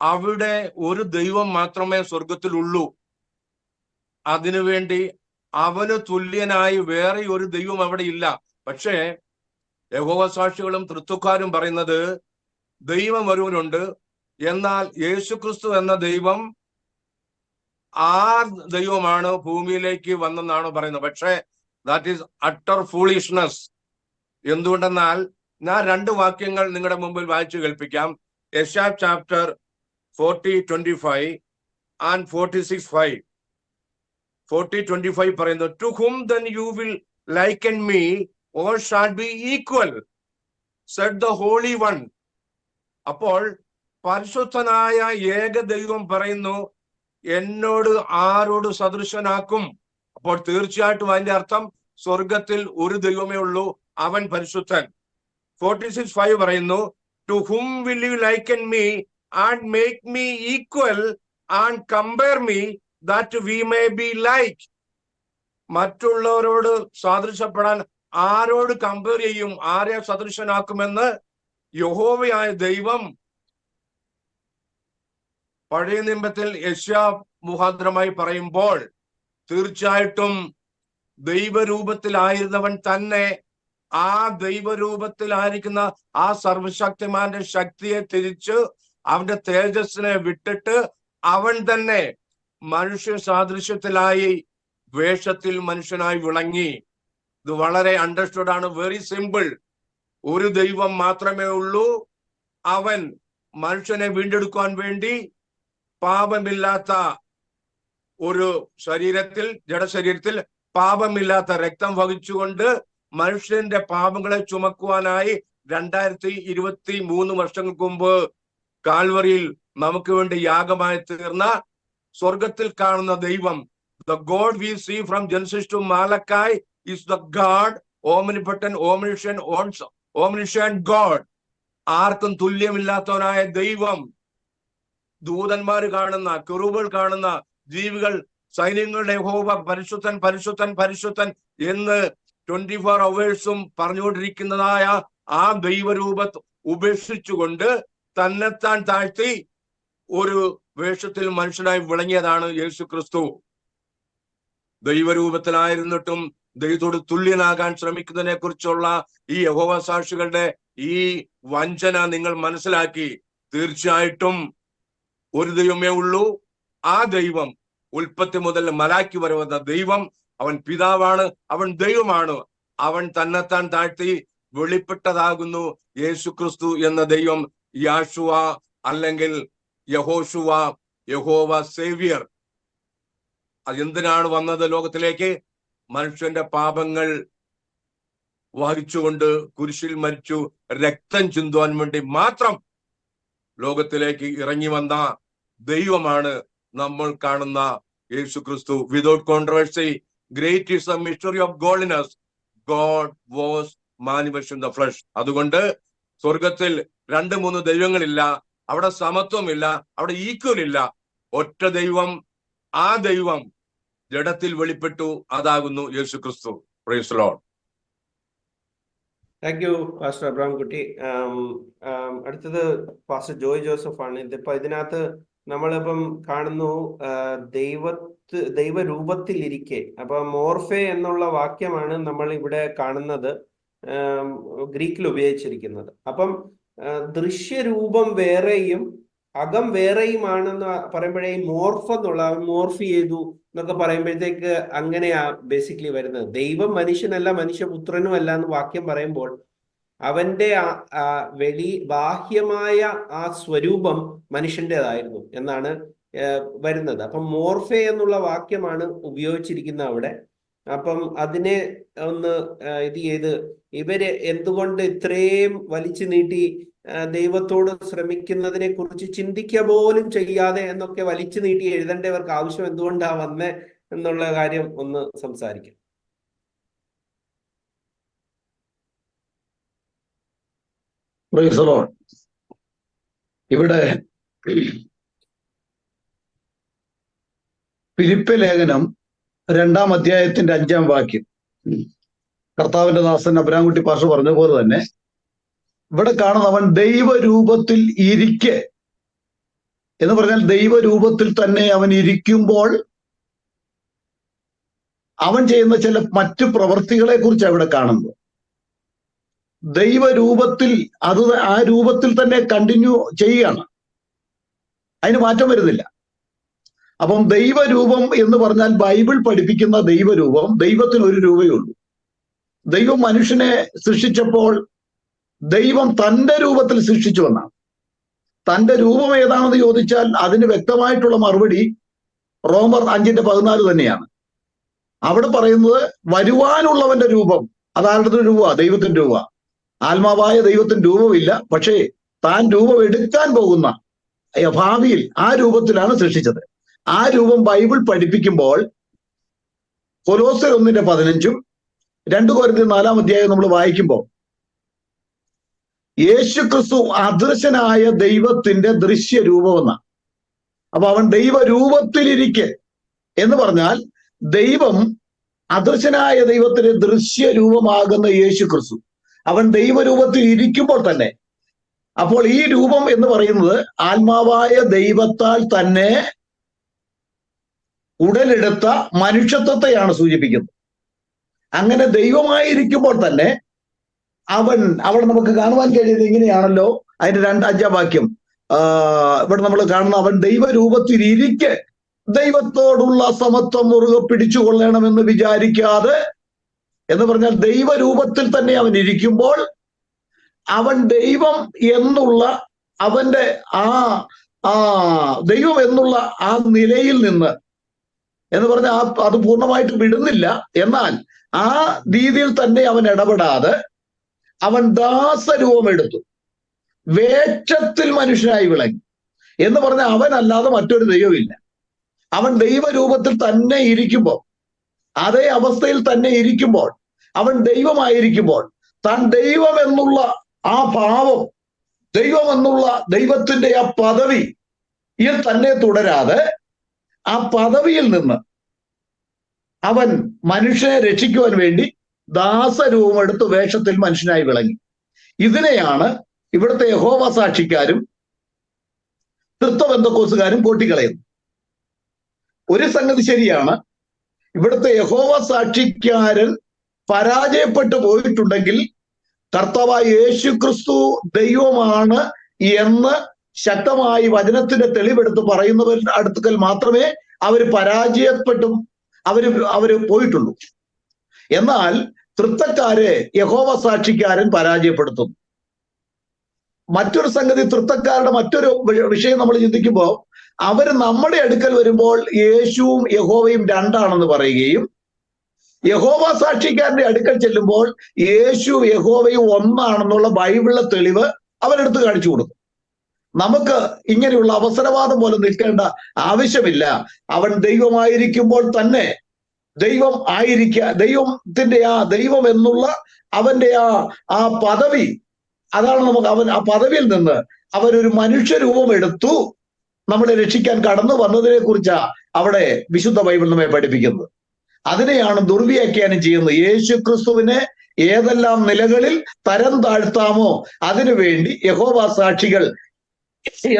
അവിടെ ഒരു ദൈവം മാത്രമേ സ്വർഗത്തിലുള്ളൂ. അതിനുവേണ്ടി അവന് തുല്യനായി വേറെ ഒരു ദൈവം അവിടെ ഇല്ല. പക്ഷേ യഹോവ സാക്ഷികളും തൃത്വക്കാരും പറയുന്നത് ദൈവം ഒരുവനുണ്ട്, എന്നാൽ യേശുക്രിസ്തു എന്ന ദൈവം ആ ദൈവമാണ് ഭൂമിയിലേക്ക് വന്നെന്നാണ് പറയുന്നത്. പക്ഷേ ദാറ്റ് ഈസ് അട്ടർ ഫൂളിഷ്നെസ്. എന്തുകൊണ്ടെന്നാൽ ഞാൻ 2 വാക്യങ്ങൾ നിങ്ങളുടെ മുമ്പിൽ വായിച്ചു കേൾപ്പിക്കാം. യെശയ്യാ ചാപ്റ്റർ 40:25 and 46:5. 40:25 പറയുന്നു, to whom then you will liken me, all shall be equal, said the Holy One. അപ്പോൾ പരിശുദ്ധനായ ഏക ദൈവം പറയുന്നു, എന്നോട് ആരോട് സദൃശനാക്കും? അപ്പോൾ തീർച്ചയായിട്ടും അതിന്റെ അർത്ഥം സ്വർഗത്തിൽ ഒരു ദൈവമേ ഉള്ളൂ, അവൻ പരിശുദ്ധൻ. 46:5 പറയുന്നു, to whom will you liken me and make me equal and compare me that we may be like. മറ്റുള്ളവരോട് സാദൃശ്യപ്പെടാൻ ആരോട് കമ്പയർ ചെയ്യും, ആരെ സദൃശനാക്കുമെന്ന് യഹോവയായ ദൈവം പഴയ നിയമത്തിൽ യെശയ്യാ മുഖാന്തരമായി പറയുമ്പോൾ തീർച്ചയായിട്ടും ദൈവരൂപത്തിലായിരുന്നവൻ തന്നെ ആ ദൈവരൂപത്തിലായിരിക്കുന്ന ആ സർവശക്തിമാന്റെ ശക്തിയെ തിരിച്ച് അവന്റെ തേജസ്സിനെ വിട്ടിട്ട് അവൻ തന്നെ മനുഷ്യ സാദൃശ്യത്തിലായി വേഷത്തിൽ മനുഷ്യനായി വിളങ്ങി. ഇത് വളരെ അണ്ടർസ്റ്റുഡ് ആണ്, വെരി സിമ്പിൾ. ഒരു ദൈവം മാത്രമേ ഉള്ളൂ. അവൻ മനുഷ്യനെ വീണ്ടെടുക്കുവാൻ വേണ്ടി പാപമില്ലാത്ത ഒരു ശരീരത്തിൽ, ജഡശരീരത്തിൽ പാപമില്ലാത്ത രക്തം വഹിച്ചുകൊണ്ട് മനുഷ്യന്റെ പാപങ്ങളെ ചുമക്കുവാനായി 2023 വർഷങ്ങൾക്ക് മുമ്പ് കാൽവറിയിൽ നമുക്ക് വേണ്ടി യാഗമായി തീർന്ന സ്വർഗത്തിൽ കാണുന്ന ദൈവം, the God we see from Genesis to Malachi is the God, omnipotent, omniscient God. ആർക്കും തുല്യമില്ലാത്തവനായ ദൈവം. ദൂതന്മാര് കാണുന്ന, കെറൂബുകൾ കാണുന്ന, ജീവികൾ, സൈന്യങ്ങളുടെ യഹോവ പരിശുദ്ധൻ പരിശുദ്ധൻ പരിശുദ്ധൻ എന്ന് 24 hours പറഞ്ഞുകൊണ്ടിരിക്കുന്നതായ ആ ദൈവരൂപത്തെ ഉപേക്ഷിച്ചുകൊണ്ട് തന്നെത്താൻ താഴ്ത്തി ഒരു വേഷത്തിൽ മനുഷ്യനായി വിളങ്ങിയതാണ് യേശു ക്രിസ്തു. ദൈവരൂപത്തിലായിരുന്നിട്ടും ദൈവത്തോട് തുല്യനാകാൻ ശ്രമിക്കുന്നതിനെ കുറിച്ചുള്ള ഈ യഹോവ സാക്ഷികളുടെ ഈ വഞ്ചന നിങ്ങൾ മനസ്സിലാക്കി. തീർച്ചയായിട്ടും ഒരു ദൈവമേ ഉള്ളൂ. ആ ദൈവം ഉൽപ്പത്തി മുതൽ മലാക്കി വരെ വന്ന ദൈവം, അവൻ പിതാവാണ്, അവൻ ദൈവമാണ്. അവൻ തന്നെത്താൻ താഴ്ത്തി വെളിപ്പെട്ടതാകുന്നു യേശു ക്രിസ്തു എന്ന ദൈവം, യാഷുവ അല്ലെങ്കിൽ യഹോഷുവ, യഹോവ സേവിയർ. അതെന്തിനാണ് വന്നത് ലോകത്തിലേക്ക്? മനുഷ്യന്റെ പാപങ്ങൾ വഹിച്ചുകൊണ്ട് കുരിശിൽ മരിച്ചു രക്തം ചിന്തുവാൻ വേണ്ടി മാത്രം ലോകത്തിലേക്ക് ഇറങ്ങി വന്ന ദൈവമാണ് നമ്മൾ കാണുന്ന യേശു ക്രിസ്തു. Without controversy, great is the mystery of godliness, God was manifest in the flush. അതുകൊണ്ട് സ്വർഗത്തിൽ 2-3 ദൈവങ്ങളില്ല, അവിടെ സമത്വമില്ല, അവിടെ ഈക്വൽ ഇല്ല. ഒറ്റ ദൈവം, ആ ദൈവം ജഡത്തിൽ വെളിപ്പെട്ടു, അതാകുന്നു യേശു ക്രിസ്തു. Praise the Lord. Thank you pastor Abraham കുട്ടി. അടുത്തത് പാസ്റ്റർ ജോയ് ജോസഫ് ആണ്. ഇതിനകത്ത് നമ്മളിപ്പം കാണുന്നു ദൈവരൂപത്തിലിരിക്കെ. അപ്പൊ മോർഫെ എന്നുള്ള വാക്യമാണ് നമ്മൾ ഇവിടെ കാണുന്നത്, ഗ്രീക്കിൽ ഉപയോഗിച്ചിരിക്കുന്നത്. അപ്പം ദൃശ്യരൂപം വേറെയും അകം വേറെയുമാണെന്ന് പറയുമ്പോഴേ മോർഫ് എന്നുള്ള മോർഫ് ചെയ്തു എന്നൊക്കെ പറയുമ്പോഴത്തേക്ക് അങ്ങനെയാ ബേസിക്കലി വരുന്നത്. ദൈവം മനുഷ്യനല്ല, മനുഷ്യപുത്രനും അല്ല എന്ന് വാക്യം പറയുമ്പോൾ അവന്റെ ബാഹ്യമായ ആ സ്വരൂപം മനുഷ്യൻ്റെതായിരുന്നു എന്നാണ് വരുന്നത്. അപ്പം മോർഫെ എന്നുള്ള വാക്യമാണ് ഉപയോഗിച്ചിരിക്കുന്നത് അവിടെ. അപ്പം അതിനെ ഒന്ന് ഇത് ചെയ്ത് ഇവര് എന്തുകൊണ്ട് ഇത്രയും വലിച്ചു നീട്ടി ദൈവത്തോട് ശ്രമിക്കുന്നതിനെ കുറിച്ച് ചിന്തിക്കുക പോലും ചെയ്യാതെ എന്നൊക്കെ വലിച്ചു നീട്ടി എഴുതേണ്ടവർക്ക് ആവശ്യം എന്തുകൊണ്ടാ വന്നേ എന്നുള്ള കാര്യം ഒന്ന് സംസാരിക്കാം. Praise the Lord. ഇവിടെ ഫിലിപ്പ് ലേഖനം 2-ാം അധ്യായത്തിന്റെ 5-ാം വാക്യം, കർത്താവിന്റെ ദാസൻ അബ്രഹാംകുട്ടി പാസ്റ്റർ പറഞ്ഞ പോലെ തന്നെ ഇവിടെ കാണുന്ന അവൻ ദൈവരൂപത്തിൽ ഇരിക്കെ എന്ന് പറഞ്ഞാൽ ദൈവരൂപത്തിൽ തന്നെ അവൻ ഇരിക്കുമ്പോൾ അവൻ ചെയ്യുന്ന ചില മറ്റു പ്രവൃത്തികളെ കുറിച്ച് അവിടെ കാണുന്നത്. ദൈവരൂപത്തിൽ ആ രൂപത്തിൽ തന്നെ കണ്ടിന്യൂ ചെയ്യുകയാണ്, അതിന് മാറ്റം വരുന്നില്ല. അപ്പം ദൈവരൂപം എന്ന് പറഞ്ഞാൽ ബൈബിൾ പഠിപ്പിക്കുന്ന ദൈവരൂപം, ദൈവത്തിന് ഒരു രൂപയേ ഉള്ളൂ. ദൈവം മനുഷ്യനെ സൃഷ്ടിച്ചപ്പോൾ ദൈവം തന്റെ രൂപത്തിൽ സൃഷ്ടിച്ചു എന്നാണ്. തന്റെ രൂപം ഏതാണെന്ന് ചോദിച്ചാൽ അതിന് വ്യക്തമായിട്ടുള്ള മറുപടി റോമർ 5:14 തന്നെയാണ്. അവിടെ പറയുന്നത് വരുവാനുള്ളവന്റെ രൂപം. അതാരുടെ രൂപ? ദൈവത്തിന്റെ രൂപ. ആത്മാവായ ദൈവത്തിന് രൂപമില്ല, പക്ഷേ താൻ രൂപം എടുക്കാൻ പോകുന്ന ഭാവിയിൽ ആ രൂപത്തിലാണ് സൃഷ്ടിച്ചത്. ആ രൂപം ബൈബിൾ പഠിപ്പിക്കുമ്പോൾ കൊലോസ്യർ 1:15 2 കൊരിന്ത്യർ 4-ാം അധ്യായം നമ്മൾ വായിക്കുമ്പോൾ യേശു ക്രിസ്തു അദൃശ്യനായ ദൈവത്തിന്റെ ദൃശ്യരൂപമെന്നാണ്. അപ്പൊ അവൻ ദൈവരൂപത്തിലിരിക്കെ എന്ന് പറഞ്ഞാൽ ദൈവം അദൃശ്യനായ ദൈവത്തിന്റെ ദൃശ്യരൂപമാകുന്ന യേശു ക്രിസ്തു അവൻ ദൈവരൂപത്തിൽ ഇരിക്കുമ്പോൾ തന്നെ, അപ്പോൾ ഈ രൂപം എന്ന് പറയുന്നത് ആത്മാവായ ദൈവത്താൽ തന്നെ ഉടലെടുത്ത മനുഷ്യത്വത്തെയാണ് സൂചിപ്പിക്കുന്നത്. അങ്ങനെ ദൈവമായിരിക്കുമ്പോൾ തന്നെ അവൻ അവിടെ നമുക്ക് കാണുവാൻ കഴിയുന്നത് ഇങ്ങനെയാണല്ലോ. അതിന്റെ 5-ാം വാക്യം ഇവിടെ നമ്മൾ കാണുന്ന അവൻ ദൈവരൂപത്തിൽ ഇരിക്കെ ദൈവത്തോടുള്ള സമത്വം മുറുകെ പിടിച്ചുകൊള്ളണമെന്ന് വിചാരിക്കാതെ എന്ന് പറഞ്ഞാൽ ദൈവരൂപത്തിൽ തന്നെ അവൻ ഇരിക്കുമ്പോൾ അവൻ ദൈവം എന്നുള്ള അവന്റെ ദൈവം എന്നുള്ള ആ നിലയിൽ നിന്ന് എന്ന് പറഞ്ഞാൽ അത് പൂർണ്ണമായിട്ട് വിടുന്നില്ല. എന്നാൽ ആ രീതിയിൽ തന്നെ അവൻ ഇടപെടാതെ അവൻ ദാസരൂപം എടുത്തു, വേഷത്തിൽ മനുഷ്യനായി വിളങ്ങി എന്ന് പറഞ്ഞാൽ അവനല്ലാതെ മറ്റൊരു ദൈവമില്ല. അവൻ ദൈവരൂപത്തിൽ തന്നെ ഇരിക്കുമ്പോൾ, അതേ അവസ്ഥയിൽ തന്നെ ഇരിക്കുമ്പോൾ, അവൻ ദൈവമായിരിക്കുമ്പോൾ താൻ ദൈവം എന്നുള്ള ആ ഭാവം, ദൈവം എന്നുള്ള ദൈവത്തിന്റെ ആ പദവിയിൽ തന്നെ തുടരാതെ ആ പദവിയിൽ നിന്ന് അവൻ മനുഷ്യനെ രക്ഷിക്കുവാൻ വേണ്ടി ദാസരൂപം എടുത്ത് വേഷത്തിൽ മനുഷ്യനായി വിളങ്ങി. ഇതിനെയാണ് ഇവിടുത്തെ യഹോവ സാക്ഷിക്കാരും തൃത്വബന്ധക്കോസുകാരും കൂട്ടിക്കളയുന്നത്. ഒരു സംഗതി ശരിയാണ്, ഇവിടുത്തെ യഹോവ സാക്ഷിക്കാരൻ പരാജയപ്പെട്ടു പോയിട്ടുണ്ടെങ്കിൽ കർത്താവായ യേശു ക്രിസ്തു ദൈവമാണ് എന്ന് ശക്തമായി വചനത്തിന്റെ തെളിവെടുത്ത് പറയുന്നവരുടെ അടുക്കൽ മാത്രമേ അവർ പരാജയപ്പെട്ടും അവര് പോയിട്ടുള്ളൂ. എന്നാൽ തൃത്തക്കാരെ യഹോവ സാക്ഷിക്കാരൻ പരാജയപ്പെടുത്തുന്നു. മറ്റൊരു സംഗതി, തൃത്തക്കാരുടെ മറ്റൊരു വിഷയം നമ്മൾ ചിന്തിക്കുമ്പോൾ, അവർ നമ്മുടെ അടുക്കൽ വരുമ്പോൾ യേശുവും യഹോവയും രണ്ടാണെന്ന് പറയുകയും യഹോവ സാക്ഷിക്കാരന്റെ അടുക്കൽ ചെല്ലുമ്പോൾ യേശു യഹോവയും ഒന്നാണെന്നുള്ള ബൈബിളിലെ തെളിവ് അവരെടുത്ത് കാണിച്ചു കൊടുക്കും. നമുക്ക് ഇങ്ങനെയുള്ള അവസരവാദം പോലെ നിൽക്കേണ്ട ആവശ്യമില്ല. അവൻ ദൈവമായിരിക്കുമ്പോൾ തന്നെ ദൈവം ദൈവത്തിന്റെ ആ ദൈവം എന്നുള്ള അവന്റെ ആ പദവി, അതാണ് നമുക്ക് ആ പദവിയിൽ നിന്ന് അവരൊരു മനുഷ്യരൂപം എടുത്തു നമ്മളെ രക്ഷിക്കാൻ കടന്നു വന്നതിനെ കുറിച്ചാ അവിടെ വിശുദ്ധ ബൈബിൾ നമ്മെ പഠിപ്പിക്കുന്നത്. അതിനെയാണ് ദുർവ്യാഖ്യാനം ചെയ്യുന്നത്. യേശു ക്രിസ്തുവിനെ ഏതെല്ലാം നിലകളിൽ തരം താഴ്ത്താമോ അതിനുവേണ്ടി യഹോവ സാക്ഷികൾ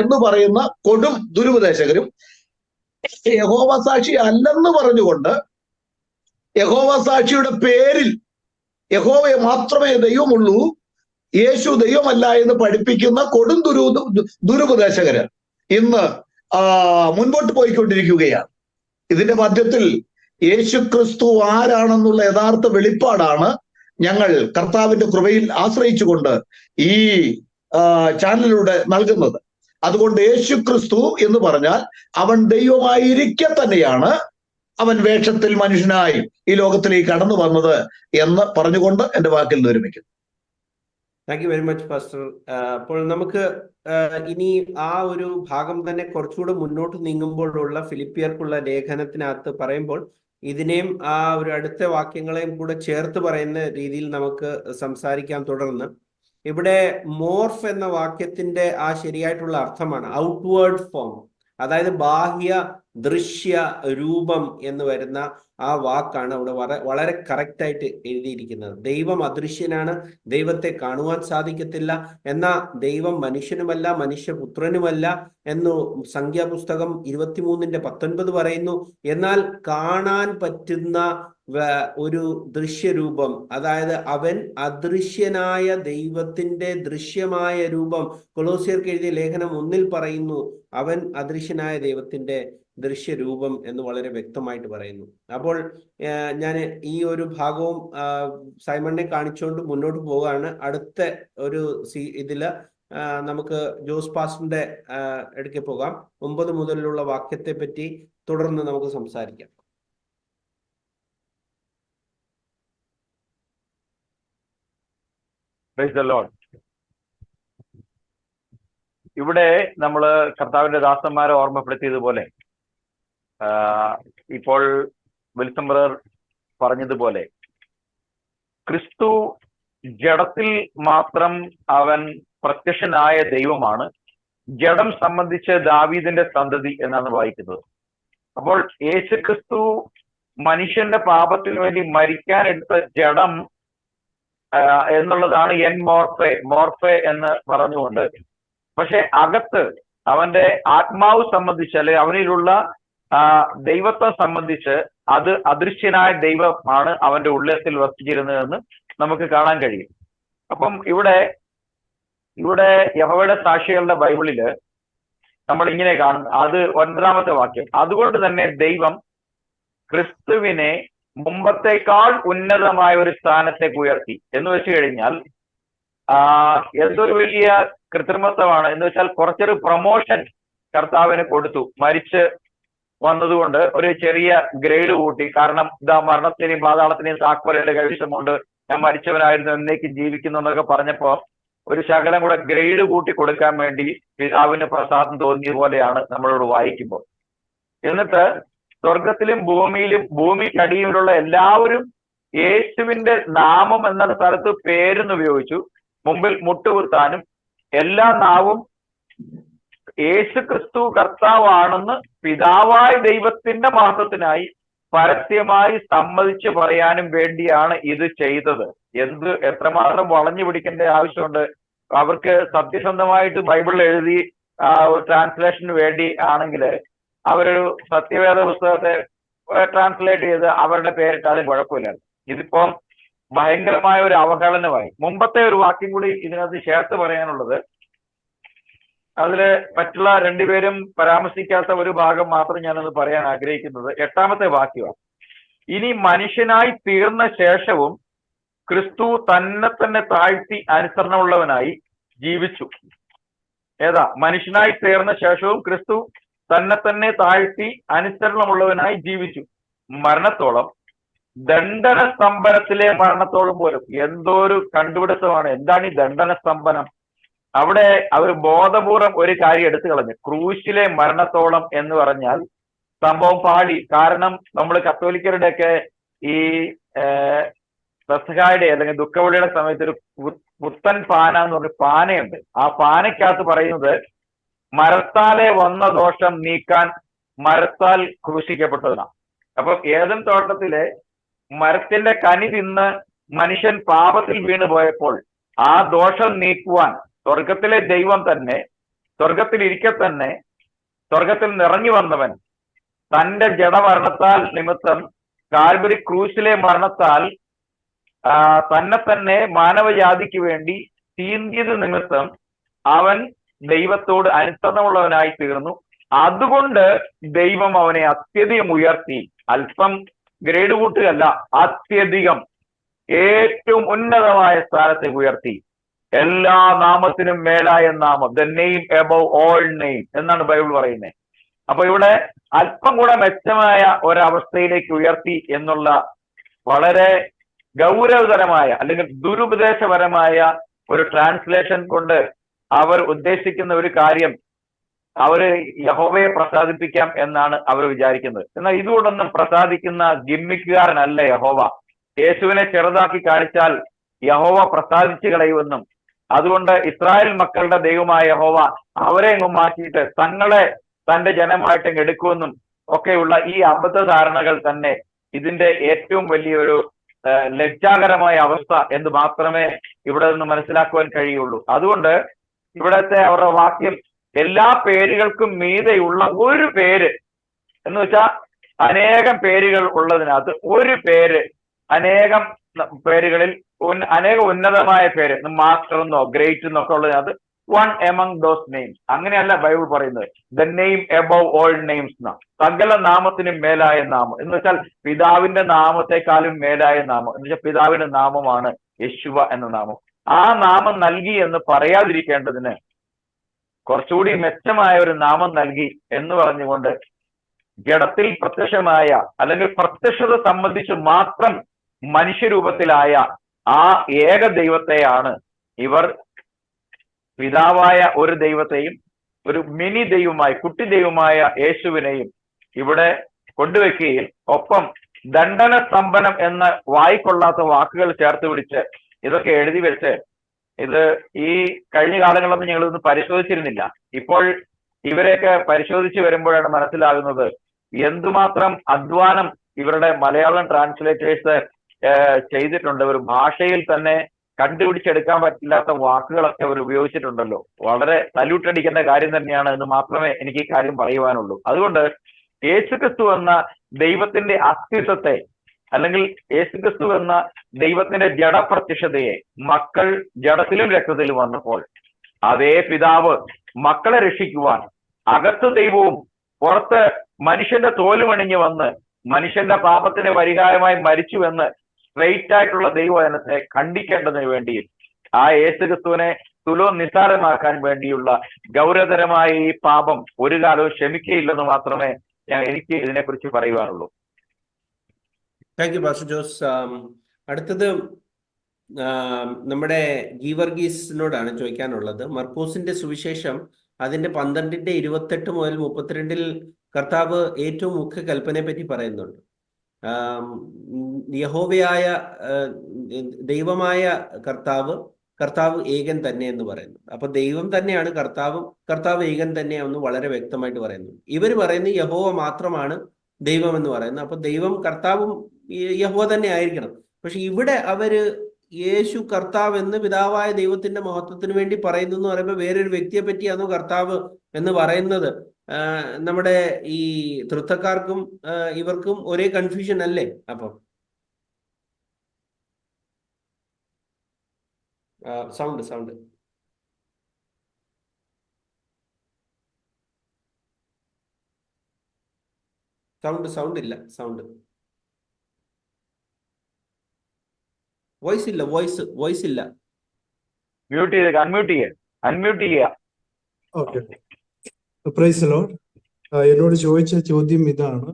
എന്ന് പറയുന്ന കൊടും ദുരുപദേശകരും യഹോവ സാക്ഷി അല്ലെന്ന് പറഞ്ഞുകൊണ്ട് യഹോവ സാക്ഷിയുടെ പേരിൽ യഹോവയെ മാത്രമേ ദൈവമുള്ളൂ, യേശു ദൈവമല്ല എന്ന് പഠിപ്പിക്കുന്ന കൊടും ദുരുപദേശകര് ഇന്ന് മുൻപോട്ട് പോയിക്കൊണ്ടിരിക്കുകയാണ്. ഇതിന്റെ മധ്യത്തിൽ യേശു ക്രിസ്തു ആരാണെന്നുള്ള യഥാർത്ഥ വെളിപ്പാടാണ് ഞങ്ങൾ കർത്താവിന്റെ കൃപയിൽ ആശ്രയിച്ചുകൊണ്ട് ഈ ചാനലിലൂടെ നൽകുന്നത്. അതുകൊണ്ട് യേശു ക്രിസ്തു എന്ന് പറഞ്ഞാൽ അവൻ ദൈവമായിരിക്കെ തന്നെയാണ് അവൻ വേഷത്തിൽ മനുഷ്യനായി ഈ ലോകത്തിലേക്ക് കടന്നു വന്നത് എന്ന് പറഞ്ഞുകൊണ്ട് എന്റെ വാക്കിൽ നിർമ്മിക്കുന്നു. Thank you very much pastor. അപ്പോൾ നമുക്ക് ഇനി ആ ഒരു ഭാഗം തന്നെ കുറച്ചുകൂടെ മുന്നോട്ട് നീങ്ങുമ്പോഴുള്ള ഫിലിപ്പിയർക്കുള്ള ലേഖനത്തിനകത്ത് പറയുമ്പോൾ ഇതിനെയും ആ ഒരു അടുത്ത വാക്യങ്ങളെയും കൂടെ ചേർത്ത് പറയുന്ന രീതിയിൽ നമുക്ക് സംസാരിക്കാൻ. തുടർന്ന് ഇവിടെ മോർഫ് എന്ന വാക്യത്തിന്റെ ആ ശരിയായിട്ടുള്ള അർത്ഥമാണ് ഔട്ട്വേർഡ് ഫോം, അതായത് ബാഹ്യ ദൃശ്യ രൂപം എന്ന് വരുന്ന ആ വാക്കാണ് അവിടെ വളരെ കറക്റ്റ് ആയിട്ട് എഴുതിയിരിക്കുന്നത്. ദൈവം അദൃശ്യനാണ്, ദൈവത്തെ കാണുവാൻ സാധിക്കത്തില്ല, എന്നാൽ ദൈവം മനുഷ്യനുമല്ല, മനുഷ്യപുത്രനുമല്ല എന്നു സംഖ്യാപുസ്തകം 23:19 പറയുന്നു. എന്നാൽ കാണാൻ പറ്റുന്ന ഒരു ദൃശ്യരൂപം, അതായത് അവൻ അദൃശ്യനായ ദൈവത്തിന്റെ ദൃശ്യമായ രൂപം. കൊളോസ്യർക്ക് എഴുതിയ ലേഖനം 1 പറയുന്നു അവൻ അദൃശ്യനായ ദൈവത്തിന്റെ ദൃശ്യരൂപം എന്ന് വളരെ വ്യക്തമായിട്ട് പറയുന്നു. അപ്പോൾ ഞാൻ ഈ ഒരു ഭാഗവും സൈമണിനെ കാണിച്ചുകൊണ്ട് മുന്നോട്ട് പോവുകയാണ്. അടുത്ത ഒരു ഇതില് നമുക്ക് ജോസ് പാസ്റ്ററിന്റെ അടുക്കെ പോകാം. 9 മുതലുള്ള വാക്യത്തെ പറ്റി തുടർന്ന് നമുക്ക് സംസാരിക്കാം. ഇവിടെ നമ്മള് കർത്താവിന്റെ ദാസന്മാരെ ഓർമ്മപ്പെടുത്തിയതുപോലെ ഇപ്പോൾ വിൽസം ബ്രദർ പറഞ്ഞതുപോലെ ക്രിസ്തു ജഡത്തിൽ മാത്രം അവൻ പ്രത്യക്ഷനായ ദൈവമാണ്. ജഡം സംബന്ധിച്ച് ദാവീദിന്റെ സന്തതി എന്നാണ് വായിക്കുന്നത്. അപ്പോൾ യേശു ക്രിസ്തു മനുഷ്യന്റെ പാപത്തിന് വേണ്ടി മരിക്കാനെടുത്ത ജഡം എന്നുള്ളതാണ് മോർഫെ എന്ന് പറഞ്ഞുകൊണ്ട്, പക്ഷെ അകത്ത് അവന്റെ ആത്മാവ് സംബന്ധിച്ച് അല്ലെ അവനിലുള്ള ദൈവത്തെ സംബന്ധിച്ച് അത് അദൃശ്യനായ ദൈവമാണ് അവന്റെ ഉള്ളത്തിൽ വസിച്ചിരുന്നതെന്ന് നമുക്ക് കാണാൻ കഴിയും. അപ്പം ഇവിടെ യഹോവയുടെ സാക്ഷികളുടെ ബൈബിളില് നമ്മൾ ഇങ്ങനെ കാണുന്നു, അത് 9-ാമത്തെ വാക്യം, അതുകൊണ്ട് തന്നെ ദൈവം ക്രിസ്തുവിനെ മുമ്പത്തേക്കാൾ ഉന്നതമായ ഒരു സ്ഥാനത്തേക്ക് ഉയർത്തി എന്ന് വെച്ച് കഴിഞ്ഞാൽ എന്തൊരു വലിയ കൃത്രിമത്വമാണ് എന്ന് വെച്ചാൽ കുറച്ചൊരു പ്രൊമോഷൻ കർത്താവിന് കൊടുത്തു. മരിച്ച് വന്നതുകൊണ്ട് ഒരു ചെറിയ ഗ്രേഡ് കൂട്ടി. കാരണം ഇതാ മരണത്തിനെയും പാതാളത്തിനെയും താക്കോലിന്റെ കൈവശമുണ്ട്, ഞാൻ മരിച്ചവനായിരുന്നു എന്നേക്കും ജീവിക്കുന്നു എന്നൊക്കെ പറഞ്ഞപ്പോ ഒരു ശകലം കൂടെ ഗ്രേഡ് കൂട്ടി കൊടുക്കാൻ വേണ്ടി പിതാവിന് പ്രസാദം തോന്നിയ പോലെയാണ് നമ്മളോട് വായിക്കുമ്പോൾ. എന്നിട്ട് സ്വർഗത്തിലും ഭൂമിക്കടിയിലുള്ള എല്ലാവരും യേശുവിന്റെ നാമം എന്ന സ്ഥലത്ത് പേരെന്ന് ഉപയോഗിച്ചു മുമ്പിൽ മുട്ടുകുത്താനും എല്ലാ നാവും യേശു ക്രിസ്തു കർത്താവാണെന്ന് പിതാവായ ദൈവത്തിന്റെ മഹത്വത്തിനായി പരസ്യമായി സമ്മതിച്ചു പറയാനും വേണ്ടിയാണ് ഇത് ചെയ്തത്. എത്രമാത്രം വളഞ്ഞു പിടിക്കേണ്ട ആവശ്യമുണ്ട്. അവർക്ക് സത്യസന്ധമായിട്ട് ബൈബിളിൽ എഴുതി ട്രാൻസ്ലേഷന് വേണ്ടി ആണെങ്കിൽ അവരൊരു സത്യവേദ പുസ്തകത്തെ ട്രാൻസ്ലേറ്റ് ചെയ്ത് അവരുടെ പേരിട്ടാലും കുഴപ്പമില്ല. ഇതിപ്പം ഭയങ്കരമായ ഒരു അവഹേളനമായി. മുമ്പത്തെ ഒരു വാക്യം കൂടി ഇതിനകത്ത് ചേർത്ത് പറയാനുള്ളത്, അതില് മറ്റുള്ള രണ്ടുപേരും പരാമർശിക്കാത്ത ഒരു ഭാഗം മാത്രം ഞാനൊന്ന് പറയാൻ ആഗ്രഹിക്കുന്നത് 8-ാമത്തെ വാക്യമാണ്. ഇനി മനുഷ്യനായി തീർന്ന ശേഷവും ക്രിസ്തു തന്നെ തന്നെ താഴ്ത്തി അനുസരണമുള്ളവനായി ജീവിച്ചു. ഏതാ? മനുഷ്യനായി തീർന്ന ശേഷവും ക്രിസ്തു തന്നെ തന്നെ താഴ്ത്തി അനുസരണമുള്ളവനായി ജീവിച്ചു, മരണത്തോളം, ദണ്ഡന സ്തംഭനത്തിലെ മരണത്തോളം പോലും. എന്തോ ഒരു കണ്ടുപിടുത്തമാണ്! എന്താണ് ഈ ദണ്ഡന സ്തംഭനം? അവിടെ അവർ ബോധപൂർവം ഒരു കാര്യം എടുത്തു കളഞ്ഞു. ക്രൂശിലെ മരണത്തോളം എന്ന് പറഞ്ഞാൽ സംഭവം പാടി. കാരണം നമ്മൾ കത്തോലിക്കരുടെയൊക്കെ ഈ പെസഹായുടെ അല്ലെങ്കിൽ ദുഃഖവെള്ളിയുടെ സമയത്ത് ഒരു പുത്തൻ പാന എന്ന് പറഞ്ഞ പാനയുണ്ട്. ആ പാനയ്ക്കകത്ത് പറയുന്നത് മരത്താലെ വന്ന ദോഷം നീക്കാൻ മരത്താൽ ക്രൂശിക്കപ്പെട്ടതാണ്. അപ്പൊ ഏദൻ തോട്ടത്തിലെ മരത്തിന്റെ കനി തിന്ന് മനുഷ്യൻ പാപത്തിൽ വീണു പോയപ്പോൾ ആ ദോഷം നീക്കുവാൻ സ്വർഗത്തിലെ ദൈവം തന്നെ, സ്വർഗത്തിൽ ഇരിക്കെ തന്നെ, സ്വർഗത്തിൽ നിറഞ്ഞു വന്നവൻ തന്റെ ജഡമരണത്താൽ നിമിത്തം, കാൽവരി ക്രൂശിലെ മരണത്താൽ തന്നെ തന്നെ മാനവജാതിക്ക് വേണ്ടി തീന്തിയത് നിമിത്തം അവൻ ദൈവത്തോട് അനുസരണമുള്ളവനായി തീർന്നു. അതുകൊണ്ട് ദൈവം അവനെ അത്യധികം ഉയർത്തി. അല്പം ഗ്രേഡ് കൂട്ടുകയല്ല, അത്യധികം ഏറ്റവും ഉന്നതമായ സ്ഥാനത്തേക്ക് ഉയർത്തി. എല്ലാ നാമത്തിനും മേലായ നാമം, the name above all name എന്നാണ് ബൈബിൾ പറയുന്നത്. അപ്പൊ ഇവിടെ അല്പം കൂടെ മെച്ചമായ ഒരവസ്ഥയിലേക്ക് ഉയർത്തി എന്നുള്ള വളരെ ഗൗരവതരമായ അല്ലെങ്കിൽ ദുരുപദേശപരമായ ഒരു ട്രാൻസ്ലേഷൻ കൊണ്ട് അവർ ഉദ്ദേശിക്കുന്ന ഒരു കാര്യം, അവര് യഹോവയെ പ്രസാദിപ്പിക്കാം എന്നാണ് അവർ വിചാരിക്കുന്നത്. എന്നാൽ ഇതുകൊണ്ടൊന്നും പ്രസാദിക്കുന്ന ഗിമ്മിക്കുകാരനല്ല യഹോവ. യേശുവിനെ ചെറുതാക്കി കാണിച്ചാൽ യഹോവ പ്രസാദിച്ചു കളയുമെന്നും, അതുകൊണ്ട് ഇസ്രായേൽ മക്കളുടെ ദൈവമായ യഹോവ അവരെ അങ്ങ് മാറ്റിയിട്ട് തങ്ങളെ തന്റെ ജനമായിട്ട് എടുക്കുമെന്നും ഒക്കെയുള്ള ഈ അബദ്ധ ധാരണകൾ തന്നെ ഇതിന്റെ ഏറ്റവും വലിയൊരു ലജ്ജാകരമായ അവസ്ഥ എന്ന് മാത്രമേ ഇവിടെ നിന്ന് മനസ്സിലാക്കുവാൻ കഴിയുള്ളൂ. അതുകൊണ്ട് ഇവിടത്തെ അവരുടെ വാക്യം, എല്ലാ പേരുകൾക്കും മീതെയുള്ള ഒരു പേര് എന്ന് വെച്ചാൽ അനേകം പേരുകൾ ഉള്ളതിനകത്ത് ഒരു പേര്, അനേകം പേരുകളിൽ അനേക ഉന്നതമായ പേര്, മാസ്റ്റർ എന്നോ ഗ്രേറ്റ് എന്നൊക്കെ ഉള്ളതിനകത്ത് വൺ എമംഗ് ദോസ് നെയിംസ്. അങ്ങനെയല്ല ബൈബിൾ പറയുന്നത്. The name above all names എന്നാ. സകല നാമത്തിനും മേലായ നാമം എന്ന് വെച്ചാൽ പിതാവിന്റെ നാമത്തെക്കാളും മേലായ നാമം എന്ന് വെച്ചാൽ പിതാവിന്റെ നാമമാണ് യേശുവ എന്ന നാമം. ആ നാമം നൽകി എന്ന് പറയാതിരിക്കേണ്ടതിന് കുറച്ചുകൂടി മെച്ചമായ ഒരു നാമം നൽകി എന്ന് പറഞ്ഞുകൊണ്ട് ജഡത്തിൽ പ്രത്യക്ഷമായ അല്ലെങ്കിൽ പ്രത്യക്ഷത സംബന്ധിച്ച് മാത്രം മനുഷ്യരൂപത്തിലായ ആ ഏക ദൈവത്തെയാണ് ഇവർ പിതാവായ ഒരു ദൈവത്തെയും ഒരു മിനി ദൈവമായി, കുട്ടി ദൈവമായ യേശുവിനെയും ഇവിടെ കൊണ്ടുവയ്ക്കുകയും ഒപ്പം ദണ്ഡന സ്തംഭനം എന്ന വായിക്കൊള്ളാത്ത വാക്കുകൾ ചേർത്ത് പിടിച്ച് ഇതൊക്കെ എഴുതി വെച്ച്, ഇത് ഈ കഴിഞ്ഞ കാലങ്ങളൊന്നും ഞങ്ങളൊന്നും പരിശോധിച്ചിരുന്നില്ല. ഇപ്പോൾ ഇവരെയൊക്കെ പരിശോധിച്ച് വരുമ്പോഴാണ് മനസ്സിലാകുന്നത് എന്തുമാത്രം അധ്വാനം ഇവരുടെ മലയാളം ട്രാൻസ്ലേറ്റേഴ്സ് ചെയ്തിട്ടുണ്ട്. ഒരു ഭാഷയിൽ തന്നെ കണ്ടുപിടിച്ചെടുക്കാൻ പറ്റില്ലാത്ത വാക്കുകളൊക്കെ അവർ ഉപയോഗിച്ചിട്ടുണ്ടല്ലോ. വളരെ സല്യൂട്ട് അടിക്കേണ്ട കാര്യം തന്നെയാണ് എന്ന് മാത്രമേ എനിക്ക് ഈ കാര്യം പറയുവാനുള്ളൂ. അതുകൊണ്ട് യേശുക്രിസ്തു എന്ന ദൈവത്തിന്റെ അസ്തിത്വത്തെ അല്ലെങ്കിൽ യേശുക്രിസ്തു എന്ന ദൈവത്തിന്റെ ജഡപ്രത്യക്ഷതയെ മക്കൾ ജഡത്തിലും രക്തത്തിലും വന്നപ്പോൾ അതേ പിതാവ് മക്കളെ രക്ഷിക്കുവാൻ അകത്ത് ദൈവവും പുറത്ത് മനുഷ്യന്റെ തോലുമണിഞ്ഞ് വന്ന് മനുഷ്യന്റെ പാപത്തിന് പരിഹാരമായി മരിച്ചുവെന്ന് സ്ട്രെയിറ്റ് ആയിട്ടുള്ള ദൈവജനത്തെ ഖണ്ഡിക്കേണ്ടതിന് വേണ്ടി ആ യേശുക്രിസ്തുവിനെ തുലോ നിസ്സാരമാക്കാൻ വേണ്ടിയുള്ള ഗൗരവതരമായ ഈ പാപം ഒരു കാലവും ക്ഷമിക്കയില്ലെന്ന് മാത്രമേ എനിക്ക് ഇതിനെക്കുറിച്ച് പറയുവാനുള്ളൂ. Thank you pastor Jose. അടുത്തത് നമ്മുടെ ഗീവർഗീസിനോടാണ് ചോദിക്കാനുള്ളത്. മർക്കോസിന്റെ സുവിശേഷം അതിന്റെ 12:28 മുതൽ 32 കർത്താവ് ഏറ്റവും മുഖ്യ കൽപ്പനയെ പറ്റി പറയുന്നുണ്ട്. യഹോവയായ ദൈവമായ കർത്താവ് ഏകൻ തന്നെ എന്ന് പറയുന്നു. അപ്പൊ ദൈവം തന്നെയാണ് കർത്താവ് ഏകൻ തന്നെയാണെന്ന് വളരെ വ്യക്തമായിട്ട് പറയുന്നു. ഇവർ പറയുന്നത് യഹോവ മാത്രമാണ് ദൈവം എന്ന് പറയുന്നത്. അപ്പൊ ദൈവം കർത്താവും യഹോവ തന്നെ ആയിരിക്കണം. പക്ഷെ ഇവിടെ അവര് യേശു കർത്താവ് എന്ന് പിതാവായ ദൈവത്തിന്റെ മഹത്വത്തിന് വേണ്ടി പറയുന്നു എന്ന് പറയുമ്പോൾ വേറൊരു വ്യക്തിയെ പറ്റിയാണോ കർത്താവ് എന്ന് പറയുന്നത്? നമ്മുടെ ഈ തൃത്തക്കാർക്കും ഇവർക്കും ഒരേ കൺഫ്യൂഷൻ അല്ലേ? അപ്പം സൗണ്ട് സൗണ്ട് സൗണ്ട് സൗണ്ട് ഇല്ല. സൗണ്ട് വോയിസ് ഇല്ല. മ്യൂട്ട് ചെയ്ത് അൺമ്യൂട്ട് ചെയ്യുക. Okay, praise lord. എന്നോട് ചോദിച്ച ചോദ്യം ഇതാണ്.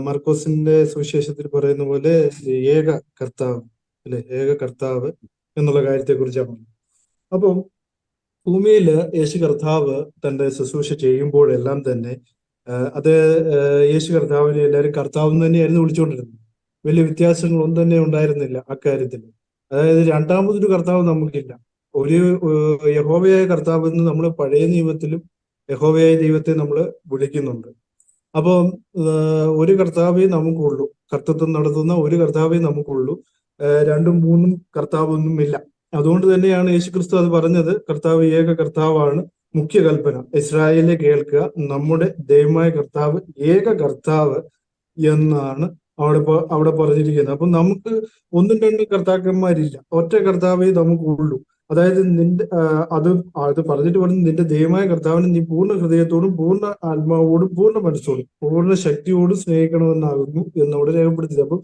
മർക്കോസിന്റെ സുവിശേഷത്തിൽ പറയുന്ന പോലെ ഏക കർത്താവ്, അല്ലെ, ഏക കർത്താവ് എന്നുള്ള കാര്യത്തെ കുറിച്ചാണ്. അപ്പം ഭൂമിയിൽ യേശു കർത്താവ് തന്റെ ശുശ്രൂഷ ചെയ്യുമ്പോഴെല്ലാം തന്നെ അത് യേശു കർത്താവിനെ എല്ലാവരും കർത്താവ് തന്നെയായിരുന്നു വിളിച്ചുകൊണ്ടിരുന്നത്. വലിയ വ്യത്യാസങ്ങളൊന്നും തന്നെ ഉണ്ടായിരുന്നില്ല അക്കാര്യത്തിൽ. അതായത് രണ്ടാമതൊരു കർത്താവ് നമുക്കില്ല. ഒരു യഹോവയായ കർത്താവ് എന്ന് നമ്മൾ പഴയ നിയമത്തിലും യഹോവയായ ദൈവത്തെ നമ്മൾ വിളിക്കുന്നുണ്ട്. അപ്പം ഒരു കർത്താവേ നമുക്കുള്ളൂ, കർത്തൃത്വം നടത്തുന്ന ഒരു കർത്താവേ നമുക്കുള്ളൂ. രണ്ടും മൂന്നും കർത്താവൊന്നും ഇല്ല. അതുകൊണ്ട് തന്നെയാണ് യേശുക്രിസ്തു അത് പറഞ്ഞത്, കർത്താവ് ഏക കർത്താവാണ്, മുഖ്യ കൽപ്പന ഇസ്രായേലിനെ കേൾക്കുക, നമ്മുടെ ദൈവമായ കർത്താവ് ഏക കർത്താവ് എന്നാണ് അവിടെ പറഞ്ഞിരിക്കുന്നത്. അപ്പൊ നമുക്ക് ഒന്നും രണ്ടും കർത്താക്കന്മാരില്ല, ഒറ്റ കർത്താവേ നമുക്കുള്ളൂ. അതായത് അത് പറഞ്ഞിട്ട് പറഞ്ഞു, നിന്റെ ദൈവമായ കർത്താവിനെ നീ പൂർണ്ണ ഹൃദയത്തോടും പൂർണ്ണ ആത്മാവോടും പൂർണ്ണ മനസ്സോടും പൂർണ്ണ ശക്തിയോടും സ്നേഹിക്കണമെന്നാകുന്നു എന്നവിടെ രേഖപ്പെടുത്തിയത്. അപ്പം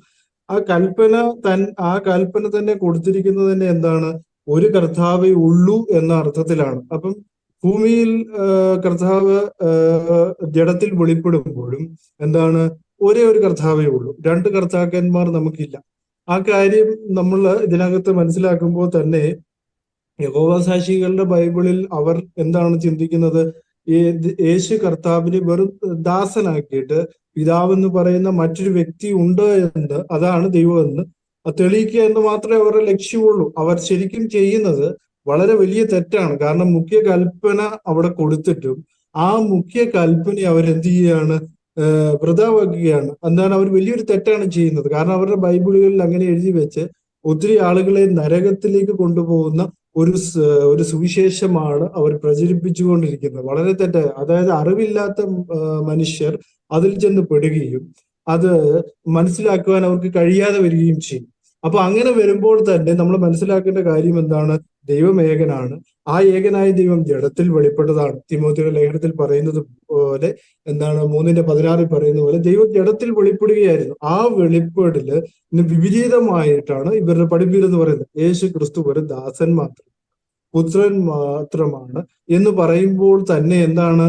ആ കൽപ്പന തന്നെ കൊടുത്തിരിക്കുന്നത് തന്നെ എന്താണ്? ഒരു കർത്താവേ ഉള്ളൂ എന്ന അർത്ഥത്തിലാണ്. അപ്പം ഭൂമിയിൽ കർത്താവ് ജഡത്തിൽ വെളിപ്പെടുമ്പോഴും എന്താണ്? ഒരേ ഒരു കർത്താവേ ഉള്ളൂ, രണ്ട് കർത്താക്കന്മാർ നമുക്കില്ല. ആ കാര്യം നമ്മൾ ഇതിനകത്ത് മനസ്സിലാക്കുമ്പോൾ തന്നെ യഹോവസാക്ഷികളുടെ ബൈബിളിൽ അവർ എന്താണ് ചിന്തിക്കുന്നത്? യേശു കർത്താവിനെ വെറും ദാസനാക്കിയിട്ട് പിതാവെന്ന് പറയുന്ന മറ്റൊരു വ്യക്തി ഉണ്ട് എന്ന്, അതാണ് ദൈവമെന്ന് തെളിയിക്കുക എന്ന് മാത്രമേ അവരുടെ ലക്ഷ്യമുള്ളൂ. അവർ ശരിക്കും ചെയ്യുന്നത് വളരെ വലിയ തെറ്റാണ്. കാരണം മുഖ്യ കൽപ്പന അവിടെ കൊടുത്തിട്ടും ആ മുഖ്യ കൽപ്പന അവരെന്ത് ചെയ്യുകയാണ്? വൃഥാവാക്കുകയാണ്. എന്താണ്? അവർ വലിയൊരു തെറ്റാണ് ചെയ്യുന്നത്. കാരണം അവരുടെ ബൈബിളുകളിൽ അങ്ങനെ എഴുതി വെച്ച് ഒത്തിരി ആളുകളെ നരകത്തിലേക്ക് കൊണ്ടുപോകുന്ന ഒരു സുവിശേഷമാണ് അവർ പ്രചരിപ്പിച്ചുകൊണ്ടിരിക്കുന്നത്. വളരെ തെറ്റായ, അതായത് അറിവില്ലാത്ത മനുഷ്യർ അതിൽ ചെന്ന് പെടുകയും അത് മനസ്സിലാക്കുവാൻ അവർക്ക് കഴിയാതെ വരികയും ചെയ്യും. അപ്പൊ അങ്ങനെ വരുമ്പോൾ തന്നെ നമ്മൾ മനസ്സിലാക്കേണ്ട കാര്യം എന്താണ്? ദൈവം ഏകനാണ്. ആ ഏകനായ ദൈവം ജഡത്തിൽ വെളിപ്പെട്ടതാണ്. തിമോഥെയുടെ ലേഖനത്തിൽ പറയുന്നത് പോലെ എന്താണ്? 3:16 പറയുന്ന പോലെ ദൈവം ജഡത്തിൽ വെളിപ്പെടുകയായിരുന്നു. ആ വെളിപ്പെടില് വിപരീതമായിട്ടാണ് ഇവരുടെ പഠിപ്പീരെന്ന് പറയുന്നത്. യേശു ക്രിസ്തു ഒരു ദാസൻ മാത്രം, പുത്രൻ മാത്രമാണ് എന്ന് പറയുമ്പോൾ തന്നെ എന്താണ്?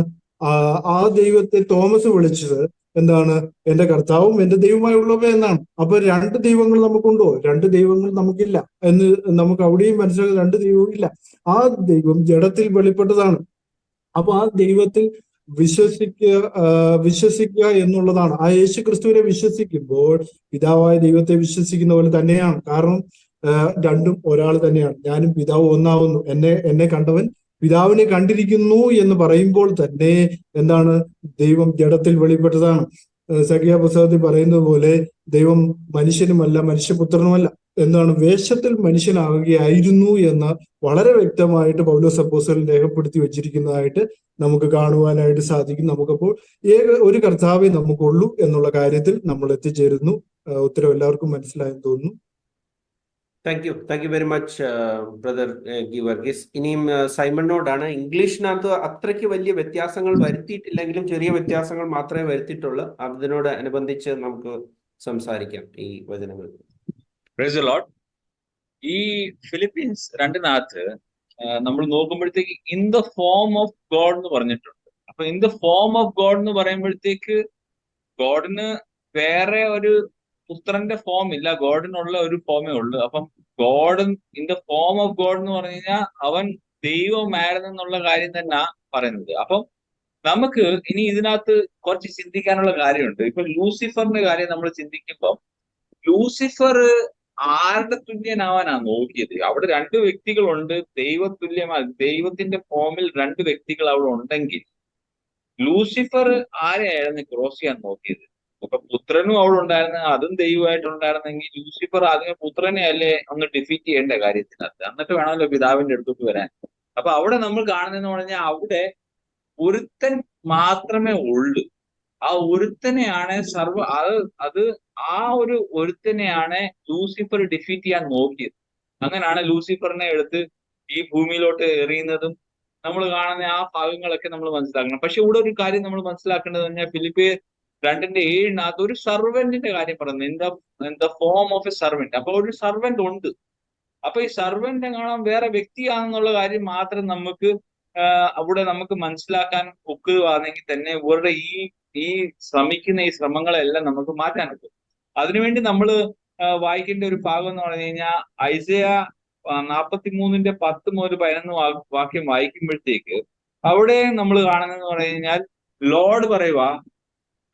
ആ ദൈവത്തെ തോമസ് വിളിച്ചത് എന്താണ്? എന്റെ കർത്താവും എന്റെ ദൈവമായുള്ളവ എന്നാണ്. അപ്പൊ രണ്ട് ദൈവങ്ങൾ നമുക്കുണ്ടോ? രണ്ട് ദൈവങ്ങൾ നമുക്കില്ല എന്ന് നമുക്ക് അവിടെയും മനസ്സിലാക്കുക. രണ്ട് ദൈവവും ഇല്ല. ആ ദൈവം ജഡത്തിൽ വെളിപ്പെട്ടതാണ്. അപ്പൊ ആ ദൈവത്തിൽ വിശ്വസിക്കുക എന്നുള്ളതാണ്. ആ യേശു ക്രിസ്തുവിനെ വിശ്വസിക്കുമ്പോൾ പിതാവായ ദൈവത്തെ വിശ്വസിക്കുന്ന പോലെ തന്നെയാണ്. കാരണം രണ്ടും ഒരാൾ തന്നെയാണ്. ഞാനും പിതാവ് ഒന്നാവുന്നു, എന്നെ കണ്ടവൻ പിതാവിനെ കണ്ടിരിക്കുന്നു എന്ന് പറയുമ്പോൾ തന്നെ എന്താണ്? ദൈവം ജഡത്തിൽ വെളിപ്പെട്ടതാണ്. സഖിയ പുസ്തകത്തിൽ പറയുന്നത് പോലെ ദൈവം മനുഷ്യനുമല്ല, മനുഷ്യപുത്രനുമല്ല, എന്താണ്? വേഷത്തിൽ മനുഷ്യനാവുകയായിരുന്നു എന്ന് വളരെ വ്യക്തമായിട്ട് പൗലോസ് അപ്പോസ്തലൻ രേഖപ്പെടുത്തി വെച്ചിരിക്കുന്നതായിട്ട് നമുക്ക് കാണുവാനായിട്ട് സാധിക്കും. നമുക്കപ്പോൾ ഒരു കർത്താവേ നമുക്കുള്ളൂ എന്നുള്ള കാര്യത്തിൽ നമ്മൾ എത്തിച്ചേരുന്നു. ഉത്തരം എല്ലാവർക്കും മനസ്സിലായെന്ന് തോന്നുന്നു. Thank you very much brother Geevarghese. ഇനിയും സൈമണിനോടാണ്. ഇംഗ്ലീഷിനകത്ത് അത്രയ്ക്ക് വലിയ വ്യത്യാസങ്ങൾ വരുത്തിയിട്ടില്ലെങ്കിലും ചെറിയ വ്യത്യാസങ്ങൾ മാത്രമേ വരുത്തിയിട്ടുള്ളൂ. അതിനോട് അനുബന്ധിച്ച് നമുക്ക് സംസാരിക്കാം ഈ വചനങ്ങൾ. Praise the Lord. ഈ ഫിലിപ്പീൻസ് 2-നകത്ത് നമ്മൾ നോക്കുമ്പോഴത്തേക്ക് in the form of God എന്ന് പറഞ്ഞിട്ടുണ്ട്. അപ്പൊ in the form of God എന്ന് പറയുമ്പോഴത്തേക്ക് ഗോഡിന് വേറെ ഒരു പുത്രന്റെ ഫോം ഇല്ല, ഗോഡിനുള്ള ഒരു ഫോമേ ഉള്ളൂ. അപ്പം God in the form of God എന്ന് പറഞ്ഞു കഴിഞ്ഞാൽ അവൻ ദൈവമായിരുന്നു എന്നുള്ള കാര്യം തന്നെ പറയുന്നത്. അപ്പം നമുക്ക് ഇനി ഇതിനകത്ത് കുറച്ച് ചിന്തിക്കാനുള്ള കാര്യമുണ്ട്. ഇപ്പൊ ലൂസിഫറിന്റെ കാര്യം നമ്മൾ ചിന്തിക്കുമ്പോൾ ലൂസിഫർ ആരുടെ തുല്യനാവാനാ നോക്കിയത്? അവിടെ രണ്ട് വ്യക്തികളുണ്ട്, ദൈവത്തിന്റെ ഫോമിൽ രണ്ട് വ്യക്തികൾ അവിടെ ഉണ്ടെങ്കിൽ ലൂസിഫർ ആരെയായിരുന്നു ക്രോസ് ചെയ്യാൻ നോക്കിയത്? ഇപ്പൊ പുത്രനും അവിടെ ഉണ്ടായിരുന്ന, അതും ദൈവമായിട്ടുണ്ടായിരുന്നെങ്കിൽ ലൂസിഫർ ആദ്യമേ പുത്രനെ അല്ലേ ഒന്ന് ഡിഫീറ്റ് ചെയ്യേണ്ട കാര്യത്തിനകത്ത്, എന്നിട്ട് വേണമല്ലോ പിതാവിന്റെ അടുത്തോട്ട് വരാൻ. അപ്പൊ അവിടെ നമ്മൾ കാണുന്നതെന്ന് പറഞ്ഞാൽ അവിടെ ഒരുത്തൻ മാത്രമേ ഉള്ളൂ. ആ ഒരുത്തനെയാണ് ആ ഒരു ഒരുത്തനെയാണ് ലൂസിഫർ ഡിഫീറ്റ് ചെയ്യാൻ നോക്കിയത്. അങ്ങനെയാണ് ലൂസിഫറിനെ എടുത്ത് ഈ ഭൂമിയിലോട്ട് എറിയുന്നതും നമ്മൾ കാണുന്ന ആ ഭാഗങ്ങളൊക്കെ നമ്മൾ മനസ്സിലാക്കണം. പക്ഷെ ഇവിടെ ഒരു കാര്യം നമ്മൾ മനസ്സിലാക്കേണ്ടത് പറഞ്ഞാൽ 2:7 ഒരു സർവന്റിന്റെ കാര്യം പറയുന്നത്, in the form of A servant. അപ്പൊ ഒരു സർവന്റ് ഉണ്ട്. അപ്പൊ ഈ സർവന്റ് കാണാൻ വേറെ വ്യക്തിയാണെന്നുള്ള കാര്യം മാത്രം നമുക്ക് അവിടെ നമുക്ക് മനസ്സിലാക്കാൻ ഒക്കുകയാണെങ്കിൽ തന്നെ ഇവരുടെ ഈ ശ്രമിക്കുന്ന ഈ ശ്രമങ്ങളെല്ലാം നമുക്ക് മാറ്റാൻ പറ്റും. അതിനുവേണ്ടി നമ്മൾ വായിക്കേണ്ട ഒരു ഭാഗം എന്ന് പറഞ്ഞു കഴിഞ്ഞാൽ ഐസയ 43:10 മുതൽ 11 വാക്യം വായിക്കുമ്പോഴത്തേക്ക് അവിടെ നമ്മൾ കാണുന്നതെന്ന് പറഞ്ഞു കഴിഞ്ഞാൽ ലോർഡ് പറയുക,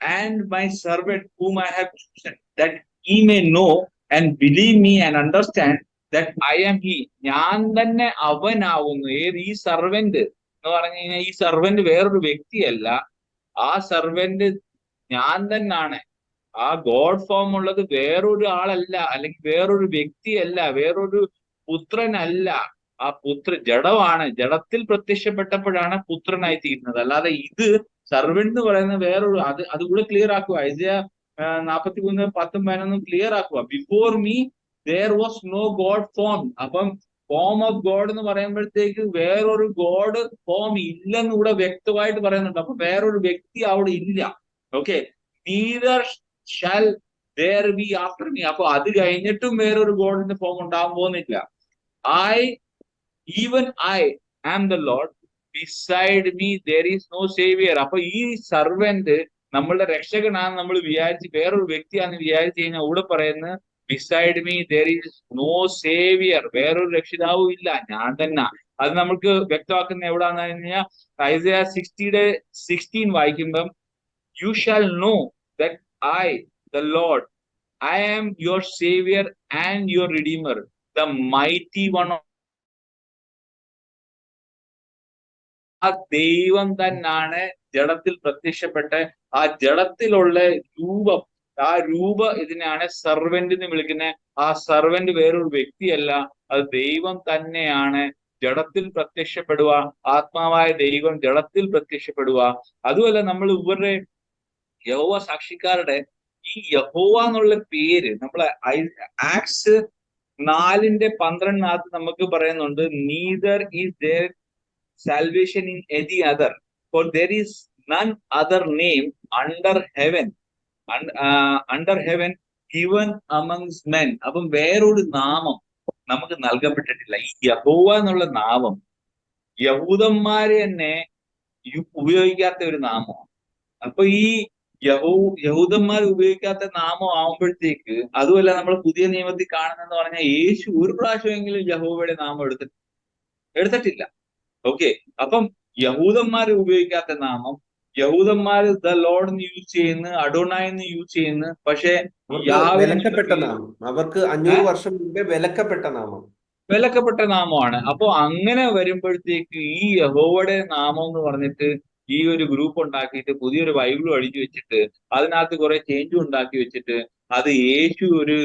and my servant whom I have chosen, that he may know and believe me and understand that I am he. ഞാൻ തന്നെ അവനാവുന്നു. ഈ സർവന്റ് എന്ന് പറഞ്ഞു കഴിഞ്ഞാൽ ഈ സർവന്റ് വേറൊരു വ്യക്തിയല്ല, ആ സർവന്റ് ഞാൻ തന്നെയാണ്. ആ ഗോഡ് ഫോം ഉള്ളത് വേറൊരു ആളല്ല, അല്ലെങ്കിൽ വേറൊരു വ്യക്തിയല്ല, വേറൊരു പുത്രനല്ല. ആ ജഡമാണ്. ജഡത്തിൽ പ്രത്യക്ഷപ്പെട്ടപ്പോഴാണ് പുത്രനായി തീരുന്നത്. അല്ലാതെ ഇത് സർവന്റ് എന്ന് പറയുന്നത് വേറൊരു അതുകൂടെ ക്ലിയർ ആക്കുക. ഐസയ 43:10-11 ക്ലിയർ ആക്കുക. Before me there was no God formed. അപ്പം ഫോം ഓഫ് ഗോഡ് എന്ന് പറയുമ്പോഴത്തേക്ക് വേറൊരു ഗോഡ് ഫോം ഇല്ലെന്ന് കൂടെ വ്യക്തമായിട്ട് പറയുന്നുണ്ട്. അപ്പൊ വേറൊരു വ്യക്തി അവിടെ ഇല്ല. Okay, neither shall there be after me. അപ്പൊ അത് കഴിഞ്ഞിട്ടും വേറൊരു ഗോഡിന്റെ ഫോം ഉണ്ടാകാൻ പോകുന്നില്ല. even I am the Lord, beside me there is no savior. അപ്പൊ ഈ സർവന്റ് നമ്മളുടെ രക്ഷകനാണെന്ന് നമ്മൾ വിചാരിച്ച് വേറൊരു വ്യക്തിയാണെന്ന് വിചാരിച്ചു കഴിഞ്ഞാൽ ഇവിടെ പറയുന്നത് beside me there is no saviour. വേറൊരു രക്ഷിതാവും ഇല്ല, ഞാൻ തന്നെ. അത് നമുക്ക് വ്യക്തമാക്കുന്ന എവിടാന്ന് കഴിഞ്ഞാൽ ഐസയ 60:16 വായിക്കുമ്പം, you shall know that I the lord, I am your saviour and your redeemer, the mighty one. ആ ദൈവം തന്നാണ് ജഡത്തിൽ പ്രത്യക്ഷപ്പെട്ട് ആ ജഡത്തിലുള്ള രൂപം, ആ ഇതിനാണ് സർവന്റ് എന്ന് വിളിക്കുന്നത്. ആ സർവന്റ് വേറൊരു വ്യക്തിയല്ല, അത് ദൈവം തന്നെയാണ് ജഡത്തിൽ പ്രത്യക്ഷപ്പെടുക. ആത്മാവായ ദൈവം ജഡത്തിൽ പ്രത്യക്ഷപ്പെടുക. അതുമല്ല, നമ്മൾ ഇവരുടെ യഹോവ സാക്ഷിക്കാരുടെ ഈ യഹോവ എന്നുള്ള പേര് നമ്മൾ ആക്ട്സ് 4:12 നമുക്ക് പറയുന്നുണ്ട്, neither is there salvation in any other, for there is none other name under heaven given amongst men. അപ്പം വേറൊരു നാമം നമുക്ക് നൽകപ്പെട്ടിട്ടില്ല. ഈ യഹോവ എന്നുള്ള നാമം യഹൂദന്മാര് തന്നെ ഉപയോഗിക്കാത്ത ഒരു നാമമാണ്. അപ്പൊ ഈ യഹൂദന്മാർ ഉപയോഗിക്കാത്ത നാമം ആവുമ്പോഴത്തേക്ക്, അതുമല്ല നമ്മൾ പുതിയ നിയമത്തിൽ കാണുന്നെന്ന് പറഞ്ഞാൽ യേശു ഒരു പ്രാവശ്യമെങ്കിലും യഹോവയുടെ നാമം എടുത്തിട്ടില്ല. ഓക്കെ, അപ്പം യഹൂദന്മാർ ഉപയോഗിക്കാത്ത നാമം യഹൂദന്മാർ ദ ലോർഡ് എന്ന് യൂസ് ചെയ്യുന്നു, അഡോണായി എന്ന് യൂസ് ചെയ്യുന്നു. പക്ഷെ വിലക്കപ്പെട്ട നാമം, അവർക്ക് 500 വർഷം മുമ്പേ വിലക്കപ്പെട്ട നാമമാണ്. അപ്പൊ അങ്ങനെ വരുമ്പോഴത്തേക്ക് ഈ യഹോവയുടെ നാമം എന്ന് പറഞ്ഞിട്ട് ഈ ഒരു ഗ്രൂപ്പ് ഉണ്ടാക്കിയിട്ട് പുതിയൊരു ബൈബിളും അടിച്ചു വെച്ചിട്ട് അതിനകത്ത് കുറെ ചേഞ്ചും ഉണ്ടാക്കി വെച്ചിട്ട് അത് യേശു ഒരു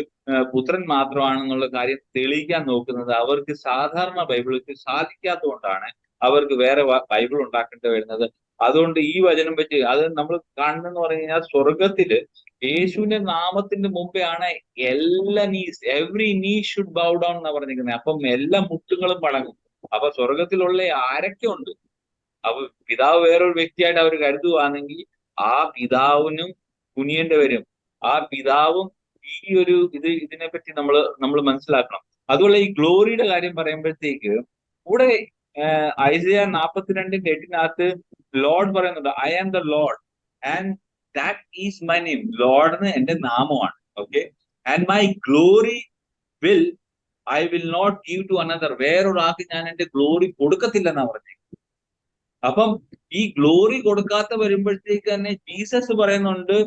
പുത്രൻ മാത്രമാണെന്നുള്ള കാര്യം തെളിയിക്കാൻ നോക്കുന്നത് അവർക്ക് സാധാരണ ബൈബിൾക്ക് സാധിക്കാത്തതുകൊണ്ടാണ് അവർക്ക് വേറെ ബൈബിൾ ഉണ്ടാക്കേണ്ടി വരുന്നത്. അതുകൊണ്ട് ഈ വചനം വെച്ച് അത് നമ്മൾ കാണുന്നെന്ന് പറഞ്ഞു കഴിഞ്ഞാൽ സ്വർഗത്തില് യേശുവിന്റെ നാമത്തിന്റെ മുമ്പെയാണ് എവറി നീ ഷുഡ് ബൗ ഡൗൺ എന്നാ പറഞ്ഞിരിക്കുന്നത്. അപ്പം എല്ലാ മുട്ടുകളും മടങ്ങും. അപ്പൊ സ്വർഗത്തിലുള്ള ആരൊക്കെ ഉണ്ട്, അപ്പൊ പിതാവ് വേറൊരു വ്യക്തിയായിട്ട് അവർ കരുതുകയാണെങ്കിൽ ആ പിതാവിനും കുനിയേണ്ടി വരും. ആ പിതാവും ഈ ഒരു ഇതിനെപ്പറ്റി നമ്മൾ മനസ്സിലാക്കണം. അതുപോലെ ഈ ഗ്ലോറിയുടെ കാര്യം പറയുമ്പോഴത്തേക്ക് ഇവിടെ ഐസയ 42:8 ലോർഡ് പറയുന്നുണ്ട്, I am the lord and that is my name. Lord എന്റെ നാമമാണ്. Okay, and my glory I will not give to another. വേറൊരാൾക്ക് ഞാൻ എന്റെ ഗ്ലോറി കൊടുക്കത്തില്ലെന്നാ പറഞ്ഞത്. അപ്പം ഈ ഗ്ലോറി കൊടുക്കാത്ത വരുമ്പോഴത്തേക്ക് തന്നെ ജീസസ് പറയുന്നുണ്ട്,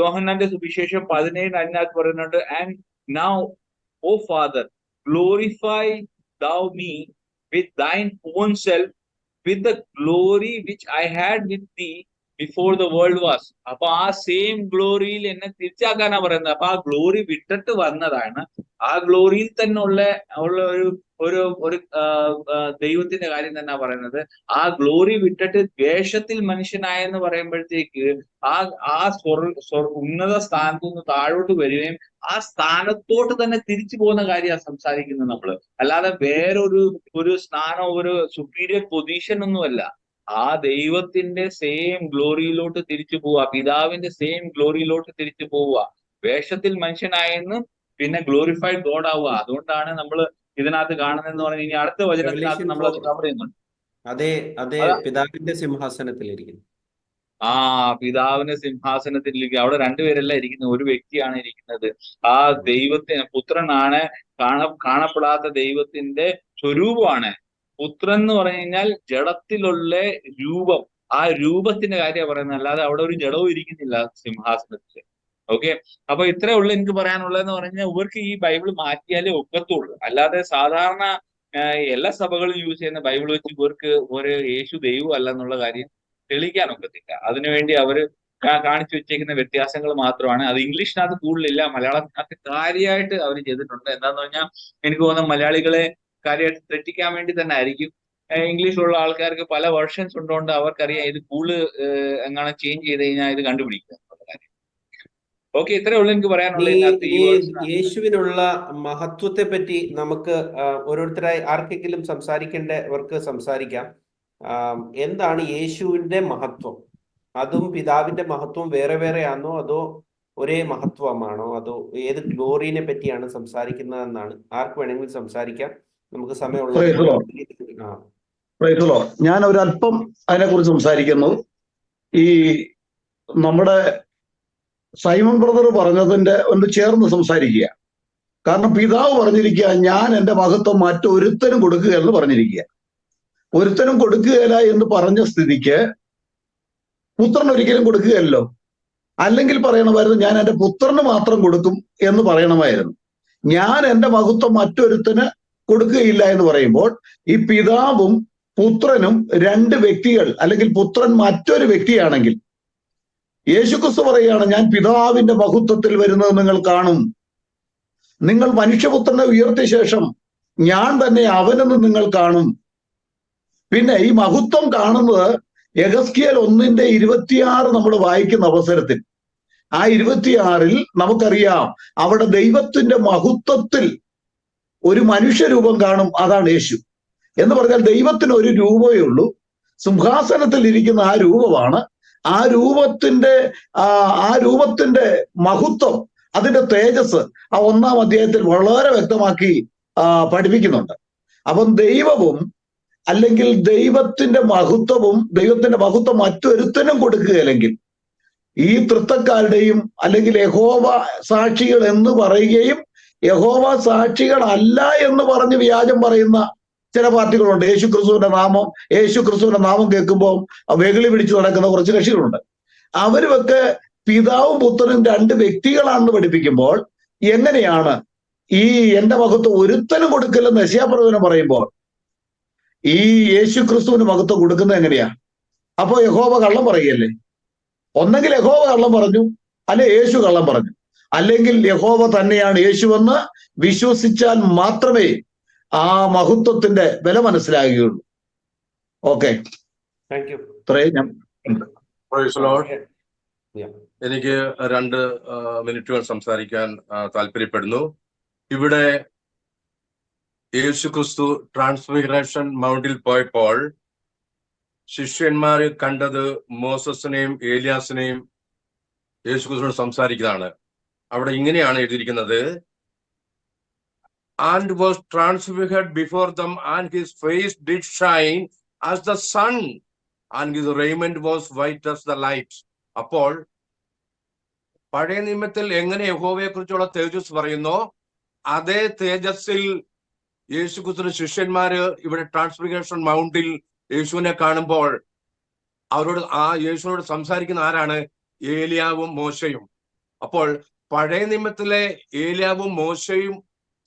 യോഹന്നാന്റെ സുവിശേഷം 17:5 പറയുന്നുണ്ട്, and now O father glorify thou me with thine own self, with the glory which I had with thee before the world was. അപ്പൊ ആ സെയിം ഗ്ലോറിയിൽ എന്നെ തിരിച്ചാക്കാനാ പറയുന്നത്. അപ്പൊ ആ ഗ്ലോറി വിട്ടിട്ട് വന്നതാണ്. ആ ഗ്ലോറിയിൽ തന്നെ ഉള്ള ഒരു ദൈവത്തിന്റെ കാര്യം തന്നെ പറയുന്നത്. ആ ഗ്ലോറി വിട്ടിട്ട് വേഷത്തിൽ മനുഷ്യനായെന്ന് പറയുമ്പോഴത്തേക്ക് ആ ഉന്നത സ്ഥാനത്ത് നിന്ന് താഴോട്ട് വരികയും ആ സ്ഥാനത്തോട്ട് തന്നെ തിരിച്ചു പോകുന്ന കാര്യമാണ് സംസാരിക്കുന്നത് നമ്മള്. അല്ലാതെ വേറൊരു സ്ഥാനം, ഒരു സുപ്പീരിയർ പൊസിഷൻ ഒന്നുമല്ല. ആ ദൈവത്തിന്റെ സെയിം ഗ്ലോറിയിലോട്ട് തിരിച്ചു പോവുക, പിതാവിന്റെ സെയിം ഗ്ലോറിയിലോട്ട് തിരിച്ചു പോവുക. വേഷത്തിൽ മനുഷ്യനായെന്ന് പിന്നെ ഗ്ലോറിഫൈഡ് ഗോഡ് ആവുക. അതുകൊണ്ടാണ് നമ്മൾ ഇതിനകത്ത് കാണുന്നതെന്ന് പറഞ്ഞാൽ ഇനി അടുത്ത വചനത്തിനകത്ത് നമ്മൾ അത് കവർ ചെയ്യുന്നുണ്ട്. അതെ അതെ, പിതാവിന്റെ സിംഹാസനത്തിലിരിക്കുന്നു. ആ പിതാവിന്റെ സിംഹാസനത്തിലേക്ക് അവിടെ രണ്ടുപേരല്ല ഇരിക്കുന്നത്, ഒരു വ്യക്തിയാണ് ഇരിക്കുന്നത്. ആ ദൈവത്തിന് പുത്രനാണ്, കാണപ്പെടാത്ത ദൈവത്തിന്റെ സ്വരൂപമാണ്. പുത്രൻ എന്ന് പറഞ്ഞു കഴിഞ്ഞാൽ ജഡത്തിലുള്ള രൂപം, ആ രൂപത്തിന്റെ കാര്യമാണ് പറയുന്നത്, അല്ലാതെ അവിടെ ഒരു ജഡവും ഇരിക്കുന്നില്ല സിംഹാസനത്തിൽ. ഓക്കെ, അപ്പൊ ഇത്രേ ഉള്ളൂ എനിക്ക് പറയാനുള്ളതെന്ന് പറഞ്ഞാൽ ഇവർക്ക് ഈ ബൈബിൾ മാറ്റിയാലേ ഒക്കത്തുള്ളൂ. അല്ലാതെ സാധാരണ എല്ലാ സഭകളും യൂസ് ചെയ്യുന്ന ബൈബിൾ വെച്ച് ഇവർക്ക് ഒരു യേശു ദൈവം അല്ല എന്നുള്ള കാര്യം തെളിയിക്കാൻ ഒക്കത്തില്ല. അതിനുവേണ്ടി അവര് കാണിച്ചു വെച്ചേക്കുന്ന വ്യത്യാസങ്ങൾ മാത്രമാണ്. അത് ഇംഗ്ലീഷിനകത്ത് കൂടുതലില്ല, മലയാളത്തിനകത്ത് കാര്യമായിട്ട് അവർ ചെയ്തിട്ടുണ്ട്. എന്താന്ന് പറഞ്ഞാൽ എനിക്ക് തോന്നുന്നു മലയാളികളെ കാര്യമായിട്ട് തെറ്റിക്കാൻ വേണ്ടി തന്നെ ആയിരിക്കും. ഇംഗ്ലീഷിലുള്ള ആൾക്കാർക്ക് പല വെർഷൻസ് ഉണ്ടോണ്ട് അവർക്കറിയാം ഇത് കൂടുതൽ എങ്ങനെ ചേഞ്ച് ചെയ്ത് കഴിഞ്ഞാൽ ഇത് കണ്ടുപിടിക്കുക എന്നുള്ള കാര്യം. ഓക്കെ, ഇത്രേ ഉള്ളൂ എനിക്ക് പറയാനുള്ളത്. യേശുവിനുള്ള മഹത്വത്തെ പറ്റി നമുക്ക് ഓരോരുത്തരായി ആർക്കെങ്കിലും സംസാരിക്കേണ്ടവർക്ക് സംസാരിക്കാം. എന്താണ് യേശുവിന്റെ മഹത്വം? അതും പിതാവിന്റെ മഹത്വം വേറെ വേറെ ആണോ, അതോ ഒരേ മഹത്വമാണോ, അതോ ഏത് ഗ്ലോറിനെ പറ്റിയാണ് സംസാരിക്കുന്നതെന്നാണ് ആർക്ക് വേണമെങ്കിലും സംസാരിക്കാം. നമുക്ക് സമയമുള്ള ഞാൻ ഒരല്പം അതിനെക്കുറിച്ച് സംസാരിക്കുന്നു. ഈ നമ്മുടെ സൈമൺ ബ്രദർ പറഞ്ഞതിന്റെ ഒന്ന് ചേർന്ന് സംസാരിക്കുക. കാരണം പിതാവ് പറഞ്ഞിരിക്കുക, ഞാൻ എൻ്റെ മഹത്വം മറ്റൊരുത്തനും കൊടുക്കുക എന്ന് പറഞ്ഞിരിക്കുക. ഒരുത്തനും കൊടുക്കുകയില്ല എന്ന് പറഞ്ഞ സ്ഥിതിക്ക് പുത്രൻ ഒരിക്കലും കൊടുക്കുകയല്ലോ. അല്ലെങ്കിൽ പറയണമായിരുന്നു ഞാൻ എൻ്റെ പുത്രന് മാത്രം കൊടുക്കും എന്ന് പറയണമായിരുന്നു. ഞാൻ എൻ്റെ മഹത്വം മറ്റൊരുത്തന് കൊടുക്കുകയില്ല എന്ന് പറയുമ്പോൾ ഈ പിതാവും പുത്രനും രണ്ട് വ്യക്തികൾ, അല്ലെങ്കിൽ പുത്രൻ മറ്റൊരു വ്യക്തിയാണെങ്കിൽ യേശുക്രിസ്തു പറയുകയാണ്, ഞാൻ പിതാവിന്റെ മഹത്വത്തിൽ വരുന്നത് നിങ്ങൾ കാണും. നിങ്ങൾ മനുഷ്യപുത്രനെ ഉയർത്തിയ ശേഷം ഞാൻ തന്നെ അവനെന്ന് നിങ്ങൾ കാണും. പിന്നെ ഈ മഹത്വം കാണുന്നത് യെഹെസ്കേൽ 1:26 നമ്മൾ വായിക്കുന്ന അവസരത്തിൽ, ആ 26 നമുക്കറിയാം അവിടെ ദൈവത്തിന്റെ മഹത്വത്തിൽ ഒരു മനുഷ്യരൂപം കാണും. അതാണ് യേശു എന്ന് പറഞ്ഞാൽ ദൈവത്തിന് ഒരു രൂപമേ ഉള്ളൂ. സിംഹാസനത്തിൽ ഇരിക്കുന്ന ആ രൂപമാണ്. ആ രൂപത്തിന്റെ മഹത്വം, അതിന്റെ തേജസ് ആ 1-ാം അധ്യായത്തിൽ വളരെ വ്യക്തമാക്കി പഠിപ്പിക്കുന്നുണ്ട്. അപ്പം ദൈവവും അല്ലെങ്കിൽ ദൈവത്തിന്റെ മഹത്വം മറ്റൊരുത്തനും കൊടുക്കുകയല്ലെങ്കിൽ ഈ തൃത്വക്കാരുടെയും അല്ലെങ്കിൽ യഹോവ സാക്ഷികൾ എന്ന് പറയുകയും യഹോവ സാക്ഷികൾ അല്ല എന്ന് പറഞ്ഞ് വ്യാജം പറയുന്ന ചില പാർട്ടികളുണ്ട്. യേശു ക്രിസ്തുവിന്റെ നാമം കേൾക്കുമ്പോൾ വെകിളി പിടിച്ചു നടക്കുന്ന കുറച്ച് കക്ഷികളുണ്ട്. അവരുമൊക്കെ പിതാവും പുത്രനും രണ്ട് വ്യക്തികളാണെന്ന് പഠിപ്പിക്കുമ്പോൾ എങ്ങനെയാണ് ഈ എന്റെ മഹത്വം ഒരുത്തനും കൊടുക്കില്ലെന്ന് യെശയ്യാപ്രവചനം പറയുമ്പോൾ ഈ യേശു ക്രിസ്തുവിന് മഹത്വം കൊടുക്കുന്നത് എങ്ങനെയാ? അപ്പോ യഹോവ കള്ളം പറയുകയല്ലേ? ഒന്നെങ്കിൽ യഹോവ കള്ളം പറഞ്ഞു, അല്ലെ യേശു കള്ളം പറഞ്ഞു. അല്ലെങ്കിൽ യഹോവ തന്നെയാണ് യേശുവെന്ന് വിശ്വസിച്ചാൽ മാത്രമേ ആ മഹത്വത്തിന്റെ വില മനസ്സിലാകുകയുള്ളൂ. Okay, thank you. എനിക്ക് 2 മിനിറ്റുകൾ സംസാരിക്കാൻ താല്പര്യപ്പെടുന്നു. ഇവിടെ യേശുക്രിസ്തു ട്രാൻസ്ഫിഗറേഷൻ മൗണ്ടിൽ പോയപ്പോൾ ശിഷ്യന്മാര് കണ്ടത് മോസസിനെയും ഏലിയാസിനെയും യേശുക്രിസ്തുവിനോട് സംസാരിക്കുന്നതാണ്. അവിടെ ഇങ്ങനെയാണ് എഴുതിയിരിക്കുന്നത്, and was transfigured before them, and his face did shine as the sun, and his raiment was white as the light. അപ്പോൾ പഴയ നിയമത്തിൽ എങ്ങനെ യഹോവയെ കുറിച്ചുള്ള തേജസ് പറയുന്നോ അതേ തേജസ്സിൽ യേശുക്രിസ്തു ശിഷ്യന്മാര് ഇവിടെ ട്രാൻസ്ഫിഗറേഷൻ മൗണ്ടിൽ യേശുവിനെ കാണുമ്പോൾ യേശുവിനോട് സംസാരിക്കുന്ന ആരാണ്? ഏലിയാവും മോശയും. അപ്പോൾ പഴയ നിയമത്തിലെ ഏലിയാവും മോശയും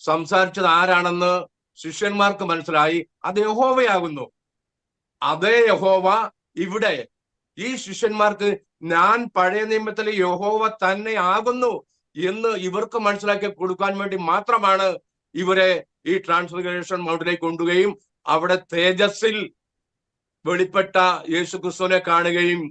സംസാരിച്ചത് ആരാണെന്ന് ശിഷ്യന്മാർക്ക് മനസ്സിലായി. അത് യഹോവയാകുന്നു. അതേ യഹോവ ഇവിടെ ഈ ശിഷ്യന്മാർക്ക് ഞാൻ പഴയ നിയമത്തിലെ യഹോവ തന്നെ ആകുന്നു എന്ന് ഇവർക്ക് മനസ്സിലാക്കി കൊടുക്കാൻ വേണ്ടി മാത്രമാണ് ഇവരെ ഈ ട്രാൻസ്ഫിഗറേഷൻ മൗണ്ടിലേക്ക് കൊണ്ടുകയും അവിടെ തേജസ്സിൽ വെളിപ്പെട്ട യേശുക്രിസ്തുവിനെ കാണുകയും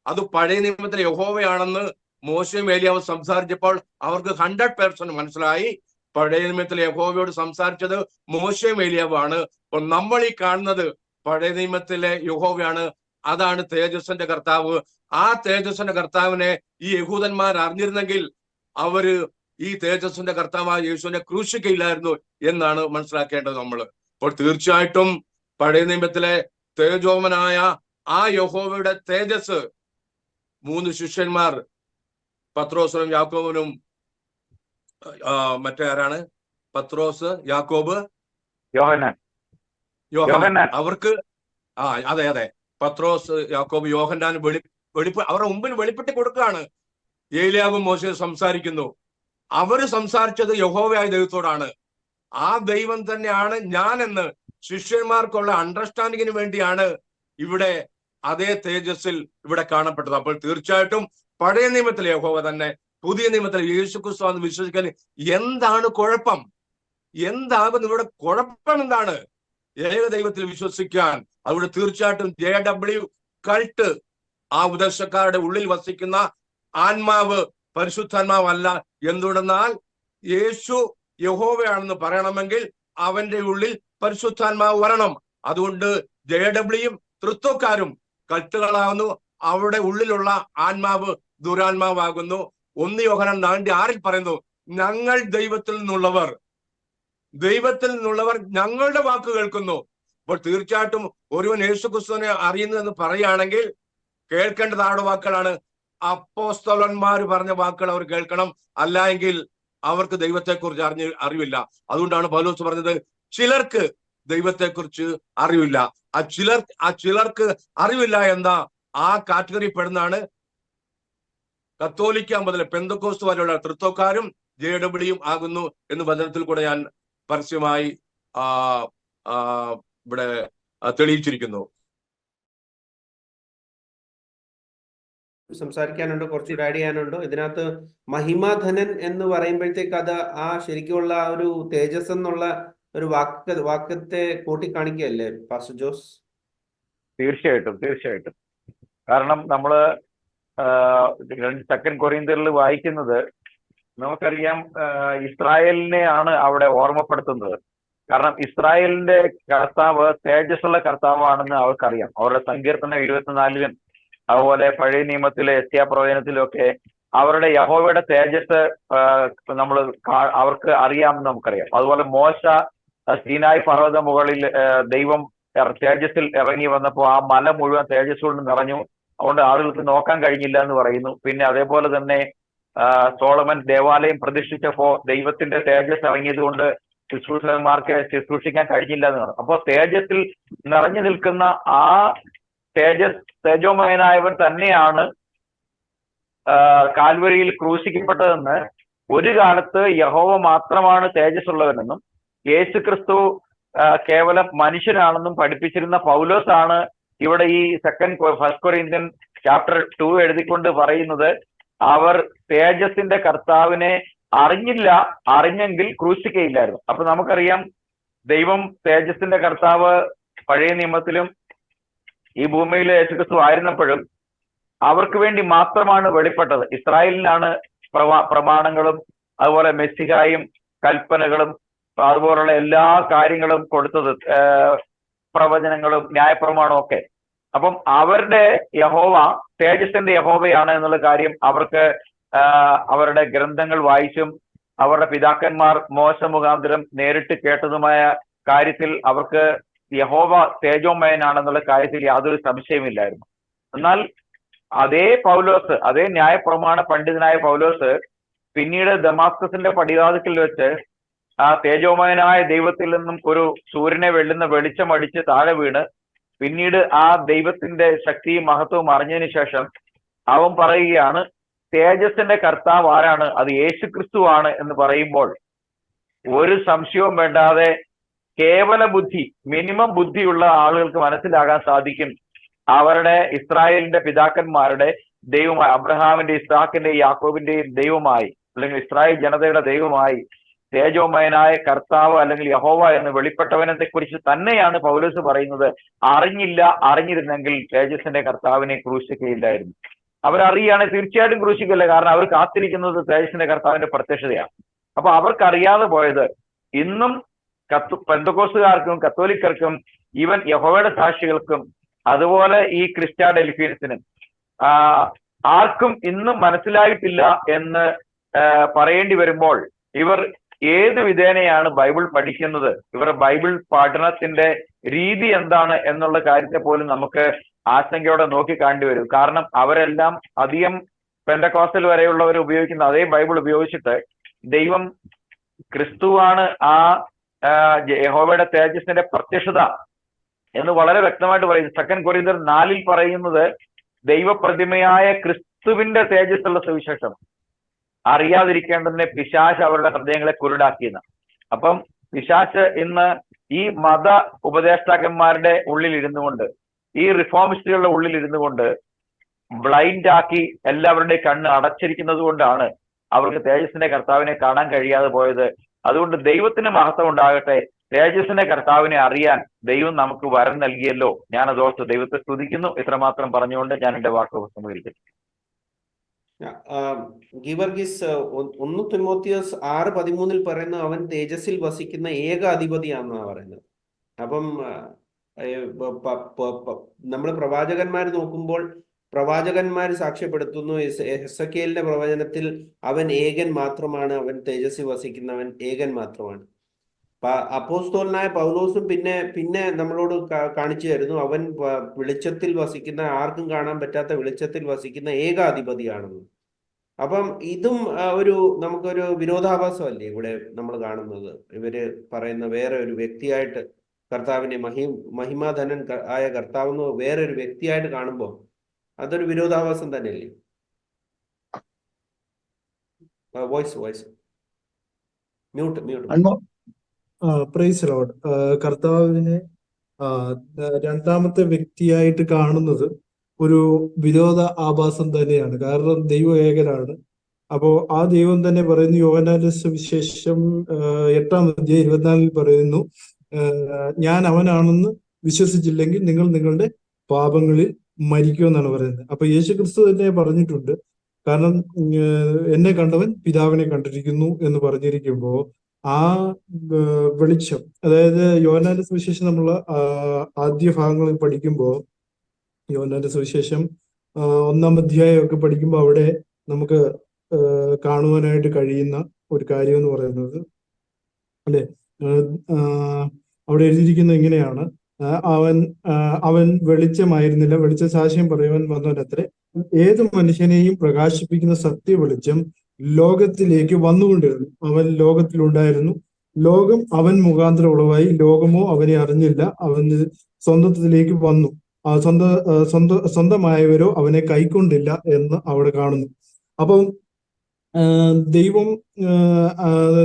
അത് പഴയ നിയമത്തിലെ യഹോവയാണെന്ന് മോശയും ഏലിയാവും സംസാരിച്ചപ്പോൾ അവർക്ക് 100% മനസ്സിലായി പഴയ നിയമത്തിലെ യഹോവയോട് സംസാരിച്ചത് മോശയും ഏലിയാവുമാണ്. അപ്പോൾ നമ്മൾ ഈ കാണുന്നത് പഴയ നിയമത്തിലെ യഹോവയാണ്. അതാണ് തേജസ്സിന്റെ കർത്താവ്. ആ തേജസ്സിന്റെ കർത്താവിനെ ഈ യഹൂദന്മാർ അറിഞ്ഞിരുന്നെങ്കിൽ അവര് ഈ തേജസ്സിന്റെ കർത്താവായ യേശുവിനെ ക്രൂശിക്കയില്ലായിരുന്നു എന്നാണ് മനസ്സിലാക്കേണ്ടത് നമ്മൾ. അപ്പോൾ തീർച്ചയായിട്ടും പഴയ നിയമത്തിലെ തേജോമനായ ആ യഹോവയുടെ തേജസ് 3 ശിഷ്യന്മാർ പത്രോസിനും യാക്കോബിനും മറ്റേ ആരാണ് പത്രോസ്, യാക്കോബ്, യോഹന്നാൻ. അവർക്ക് അതെ പത്രോസ്, യാക്കോബ്, യോഹന്നാൻ അവരുടെ മുമ്പിൽ വെളിപ്പെട്ട് കൊടുക്കുകയാണ്. ഏലിയാവും മോശയും സംസാരിക്കുന്നു. അവര് സംസാരിച്ചത് യഹോവയായ ദൈവത്തോടാണ്. ആ ദൈവം തന്നെയാണ് ഞാനെന്ന് ശിഷ്യന്മാർക്കുള്ള അണ്ടർസ്റ്റാൻഡിങ്ങിന് വേണ്ടിയാണ് ഇവിടെ അതേ തേജസ്സിൽ ഇവിടെ കാണപ്പെട്ടത്. അപ്പോൾ തീർച്ചയായിട്ടും പഴയ നിയമത്തിലെ യഹോവ തന്നെ പുതിയ നിയമത്തിലെ യേശുക്രിസ്തു എന്ന് വിശ്വസിക്കാൻ എന്താണ് കുഴപ്പം? എന്താകുന്നു ഇവിടെ കുഴപ്പം? എന്താണ് ഏക ദൈവത്തിൽ വിശ്വസിക്കാൻ? അവിടെ തീർച്ചയായിട്ടും JW കൾട്ട്, ആ ഉപദേശക്കാരുടെ ഉള്ളിൽ വസിക്കുന്ന ആത്മാവ് പരിശുദ്ധാത്മാവല്ല. എന്തുകൊണ്ടെന്നാൽ യേശു യഹോവയാണെന്ന് പറയണമെങ്കിൽ അവന്റെ ഉള്ളിൽ പരിശുദ്ധാത്മാവ് വരണം. അതുകൊണ്ട് JW തൃത്വക്കാരും കൾട്ടുകളാകുന്നു. അവരുടെ ഉള്ളിലുള്ള ആത്മാവ് ദുരാത്മാവാകുന്നു. 1 യോഹന്നാൻ 4:6 പറയുന്നു, ഞങ്ങൾ ദൈവത്തിൽ നിന്നുള്ളവർ ഞങ്ങളുടെ വാക്ക് കേൾക്കുന്നു. അപ്പോൾ തീർച്ചയായിട്ടും ഒരുവൻ യേശുക്രിസ്തുവിനെ അറിയുന്നു എന്ന് പറയുകയാണെങ്കിൽ കേൾക്കേണ്ടത് ആരുടെ വാക്കുകളാണ്? അപ്പോസ്തലന്മാർ പറഞ്ഞ വാക്കുകൾ അവർ കേൾക്കണം. അല്ല എങ്കിൽ അവർക്ക് ദൈവത്തെക്കുറിച്ച് അറിവില്ല. അതുകൊണ്ടാണ് പൗലോസ് പറഞ്ഞത് ചിലർക്ക് ദൈവത്തെക്കുറിച്ച് അറിവില്ല. ആ ചിലർക്ക് അറിവില്ല എന്ന ആ കാറ്റഗറി പെടുന്നതാണ് കത്തോലിക്ക മുതൽ പെന്തക്കോസ്ത് വരെയുള്ള തൃത്വക്കാരും JW ആകുന്നു എന്ന് വചനത്തിൽ കൂടെ ഞാൻ പരസ്യമായി ഇവിടെ തെളിയിച്ചിരിക്കുന്നു. സംസാരിക്കാനുണ്ടോ? കുറച്ചുകൂടെ ആഡ് ചെയ്യാനുണ്ടോ? ഇതിനകത്ത് മഹിമാധനൻ എന്ന് പറയുമ്പോഴത്തേക്ക് അത് ആ ശരിക്കുമുള്ള ആ ഒരു തേജസ് എന്നുള്ള ഒരു വാക്യത്തെ കൂട്ടിക്കാണിക്കുകയല്ലേ പാസ്റ്റർ ജോസ്? തീർച്ചയായിട്ടും. കാരണം നമ്മള് 2 കൊരിന്ത്യരിൽ വായിക്കുന്നത് നമുക്കറിയാം, ഇസ്രായേലിനെയാണ് അവിടെ ഓർമ്മപ്പെടുത്തുന്നത്. കാരണം ഇസ്രായേലിന്റെ കർത്താവ് തേജസ്സുള്ള കർത്താവാണെന്ന് അവർക്കറിയാം. അവരുടെ സങ്കീർത്തനം 24-ലും അതുപോലെ പഴയ നിയമത്തിലെ യെശയ്യാപ്രവചനത്തിലും ഒക്കെ അവരുടെ യഹോവയുടെ തേജസ് അവർക്ക് അറിയാമെന്ന് നമുക്കറിയാം. അതുപോലെ മോശ സീനായി പർവ്വത മുകളിൽ ദൈവം തേജസ്സിൽ ഇറങ്ങി വന്നപ്പോൾ ആ മല മുഴുവൻ തേജസ് കൊണ്ട് നിറഞ്ഞു. അതുകൊണ്ട് ആളുകൾക്ക് നോക്കാൻ കഴിഞ്ഞില്ല എന്ന് പറയുന്നു. പിന്നെ അതേപോലെ തന്നെ സോളമൻ ദേവാലയം പ്രതിഷ്ഠിച്ചപ്പോ ദൈവത്തിന്റെ തേജസ് ഇറങ്ങിയത് കൊണ്ട് ശുശ്രൂഷകന്മാർക്ക് ശുശ്രൂഷിക്കാൻ കഴിഞ്ഞില്ല എന്ന് പറഞ്ഞു. അപ്പോൾ തേജസ്സിൽ നിറഞ്ഞു നിൽക്കുന്ന ആ തേജോമയനായവൻ തന്നെയാണ് കാൽവരിയിൽ ക്രൂശിക്കപ്പെട്ടതെന്ന്, ഒരു കാലത്ത് യഹോവ മാത്രമാണ് തേജസ്സുള്ളവനെന്നും യേശുക്രിസ്തു കേവലം മനുഷ്യനാണെന്നും പഠിപ്പിച്ചിരുന്ന പൗലോസാണ് ഇവിടെ ഈ 1 കൊരിന്ത്യൻ ചാപ്റ്റർ 2 എഴുതിക്കൊണ്ട് പറയുന്നത് അവർ തേജസ്സിന്റെ കർത്താവിനെ അറിഞ്ഞെങ്കിൽ ക്രൂശിക്കയില്ലായിരുന്നു. അപ്പൊ നമുക്കറിയാം ദൈവം തേജസ്സിന്റെ കർത്താവ് പഴയ നിയമത്തിലും ഈ ഭൂമിയിൽ യേശുക്രിസ്തു ആയിരുന്നപ്പോഴും അവർക്ക് വേണ്ടി മാത്രമാണ് വെളിപ്പെട്ടത്. ഇസ്രായേലിനാണ് പ്രമാണങ്ങളും അതുപോലെ മെസ്സിഹായും കൽപ്പനകളും അതുപോലുള്ള എല്ലാ കാര്യങ്ങളും കൊടുത്തത്, പ്രവചനങ്ങളും ന്യായപ്രമാണവും ഒക്കെ. അപ്പം അവരുടെ യഹോവ തേജസ്സിന്റെ യഹോവയാണ് എന്നുള്ള കാര്യം അവർക്ക് അവരുടെ ഗ്രന്ഥങ്ങൾ വായിച്ചും അവരുടെ പിതാക്കന്മാർ മോശ മുഖാന്തരം നേരിട്ട് കേട്ടതുമായ കാര്യത്തിൽ അവർക്ക് യഹോവ തേജോമയനാണെന്നുള്ള കാര്യത്തിൽ യാതൊരു സംശയമില്ലായിരുന്നു. എന്നാൽ അതേ പൗലോസ്, അതേ ന്യായപ്രമാണ പണ്ഡിതനായ പൗലോസ് പിന്നീട് ദമാസ്കസിന്റെ പടിവാതിക്കൽ വെച്ച് ആ തേജോമയനായ ദൈവത്തിൽ നിന്നും ഒരു സൂര്യനെ വെള്ളുന്ന വെളിച്ചം അടിച്ച് താഴെ വീണ് പിന്നീട് ആ ദൈവത്തിന്റെ ശക്തിയും മഹത്വവും അറിഞ്ഞതിന് ശേഷം അവൻ പറയുകയാണ് തേജസ്സിന്റെ കർത്താവ് ആരാണ്? അത് യേശുക്രിസ്തു ആണ് എന്ന് പറയുമ്പോൾ ഒരു സംശയവും വേണ്ടാതെ കേവല ബുദ്ധി, മിനിമം ബുദ്ധിയുള്ള ആളുകൾക്ക് മനസ്സിലാകാൻ സാധിക്കും അവരുടെ ഇസ്രായേലിന്റെ പിതാക്കന്മാരുടെ ദൈവമായി, അബ്രഹാമിന്റെ ഇസ്ഹാക്കിന്റെയും യാക്കോബിന്റെയും ദൈവമായി അല്ലെങ്കിൽ ഇസ്രായേൽ ജനതയുടെ ദൈവമായി തേജോമയനായ കർത്താവ് അല്ലെങ്കിൽ യഹോവ എന്ന് വെളിപ്പെട്ടവനെ കുറിച്ച് തന്നെയാണ് പൗലോസ് പറയുന്നത്. അറിഞ്ഞിരുന്നെങ്കിൽ തേജസ്സിന്റെ കർത്താവിനെ ക്രൂശിക്കയില്ലായിരുന്നു. അവരറിയാണ് തീർച്ചയായിട്ടും ക്രൂശിക്കില്ല. കാരണം അവർ കാത്തിരിക്കുന്നത് തേജസ്സിന്റെ കർത്താവിന്റെ പ്രത്യക്ഷതയാണ്. അപ്പൊ അവർക്കറിയാതെ പോയത് ഇന്നും പെന്തക്കോസ്തുകാർക്കും കത്തോലിക്കർക്കും ഈവൻ യഹോവയുടെ സാക്ഷികൾക്കും അതുപോലെ ഈ ക്രിസ്റ്റാഡെൽഫിയൻസിനും ആർക്കും ഇന്നും മനസ്സിലായിട്ടില്ല എന്ന് പറയേണ്ടി വരുമ്പോൾ ഇവർ ഏത് വിധേനയാണ് ബൈബിൾ പഠിക്കുന്നത്, ഇവരുടെ ബൈബിൾ പഠനത്തിന്റെ രീതി എന്താണ് എന്നുള്ള കാര്യത്തെ പോലും നമുക്ക് ആശങ്കയോടെ നോക്കി കാണേണ്ടി വരും. കാരണം അവരെല്ലാം അധികം പെന്തക്കോസ്റ്റൽ വരെയുള്ളവർ ഉപയോഗിക്കുന്ന അതേ ബൈബിൾ ഉപയോഗിച്ചിട്ട് ദൈവം ക്രിസ്തുവാണ് ആ യഹോവയുടെ തേജസ്സിന്റെ പ്രത്യക്ഷത എന്ന് വളരെ വ്യക്തമായിട്ട് പറയുന്നു. 2 കൊരിന്ത്യർ 4 പറയുന്നത് ദൈവപ്രതിമയായ ക്രിസ്തുവിന്റെ തേജസ്സുള്ള സുവിശേഷം അറിയാതിരിക്കേണ്ടതിനെ പിശാച് അവരുടെ ഹൃദയങ്ങളെ കുരുടാക്കിയെന്ന്. അപ്പം പിശാച് ഇന്ന് ഈ മത ഉപദേഷ്ടാക്കന്മാരുടെ ഉള്ളിൽ ഇരുന്നു കൊണ്ട്, ഈ റിഫോമിസ്റ്റുകളുടെ ഉള്ളിൽ ഇരുന്നു കൊണ്ട് ബ്ലൈൻഡ് ആക്കി എല്ലാവരുടെയും കണ്ണ് അടച്ചിരിക്കുന്നത് കൊണ്ടാണ് അവർക്ക് തേജസ്സിന്റെ കർത്താവിനെ കാണാൻ കഴിയാതെ പോയത്. അതുകൊണ്ട് ദൈവത്തിന് മഹത്വം ഉണ്ടാകട്ടെ. തേജസ്സിന്റെ കർത്താവിനെ അറിയാൻ ദൈവം നമുക്ക് വരം നൽകിയല്ലോ. ഞാൻ അതോർത്ത് ദൈവത്തെ സ്തുതിക്കുന്നു. ഇത്രമാത്രം പറഞ്ഞുകൊണ്ട് ഞാൻ എന്റെ വാക്കുകൾ സമ്മതിക്കുന്നു. ഗീവർഗീസ് 1 തിമോത്തിയോസ് 6:13 പറയുന്ന അവൻ തേജസ്സിൽ വസിക്കുന്ന ഏക അധിപതിയാണെന്നാണ് പറയുന്നത്. അപ്പം നമ്മൾ പ്രവാചകന്മാർ നോക്കുമ്പോൾ പ്രവാചകന്മാർ സാക്ഷ്യപ്പെടുത്തുന്നു എസെക്കിയേലിന്റെ പ്രവചനത്തിൽ അവൻ ഏകൻ മാത്രമാണ്, അവൻ തേജസ്സിൽ വസിക്കുന്നവൻ ഏകൻ മാത്രമാണ്. അപ്പോസ്തലനായ പൗലോസും പിന്നെ നമ്മളോട് കാണിച്ചു തരുന്നു അവൻ വെളിച്ചത്തിൽ വസിക്കുന്ന, ആർക്കും കാണാൻ പറ്റാത്ത വെളിച്ചത്തിൽ വസിക്കുന്ന ഏക അധിപതിയാണെന്ന്. അപ്പം ഇതും നമുക്കൊരു വിരോധാഭാസമല്ലേ ഇവിടെ നമ്മൾ കാണുന്നത്? ഇവര് പറയുന്ന വേറെ ഒരു വ്യക്തിയായിട്ട് കർത്താവിനെ മഹിമാധനൻ ആയ കർത്താവെന്ന് വേറെ ഒരു വ്യക്തിയായിട്ട് കാണുമ്പോൾ അതൊരു വിരോധാഭാസം തന്നെയല്ലേ? Voice mute. Praise lord. കർത്താവിനെ രണ്ടാമത്തെ വ്യക്തിയായിട്ട് കാണുന്നത് ഒരു വിരോധ ആഭാസം തന്നെയാണ്. കാരണം ദൈവം ഏകനാണ്. അപ്പോ ആ ദൈവം തന്നെ പറയുന്നു, യോഹന്നാന്റെ സുവിശേഷം 8-ാം പറയുന്നു, ഞാൻ അവനാണെന്ന് വിശ്വസിച്ചില്ലെങ്കിൽ നിങ്ങൾ നിങ്ങളുടെ പാപങ്ങളിൽ മരിക്കുമെന്നാണ് പറയുന്നത്. അപ്പൊ യേശുക്രിസ്തു തന്നെ പറഞ്ഞിട്ടുണ്ട്, കാരണം എന്നെ കണ്ടവൻ പിതാവിനെ കണ്ടിരിക്കുന്നു എന്ന് പറഞ്ഞിരിക്കുമ്പോ ആ വെളിച്ചം, അതായത് യോഹന്നാന്റെ സുവിശേഷം നമ്മൾ ആദ്യ ഭാഗങ്ങളിൽ പഠിക്കുമ്പോൾ, യോഹന്നാന്റെ സുവിശേഷം 1-ാം അധ്യായമൊക്കെ പഠിക്കുമ്പോൾ അവിടെ നമുക്ക് കാണുവാനായിട്ട് കഴിയുന്ന ഒരു കാര്യം എന്ന് പറയുന്നത് അല്ലെ, അവിടെ എഴുതിയിരിക്കുന്നത് ഇങ്ങനെയാണ്, അവൻ വെളിച്ചമായിരുന്നില്ല, വെളിച്ച സാക്ഷ്യം പറയുവാൻ വന്നവനത്രേ, ഏത് മനുഷ്യനെയും പ്രകാശിപ്പിക്കുന്ന സത്യ വെളിച്ചം ലോകത്തിലേക്ക് വന്നുകൊണ്ടിരുന്നു, അവൻ ലോകത്തിലുണ്ടായിരുന്നു, ലോകം അവൻ മുഖാന്തരം ഉളവായി, ലോകമോ അവനെ അറിഞ്ഞില്ല, അവൻ സ്വന്തത്തിലേക്ക് വന്നു, സ്വന്തമായവരോ അവനെ കൈക്കൊണ്ടില്ല എന്ന് അവിടെ കാണുന്നു. അപ്പം ദൈവം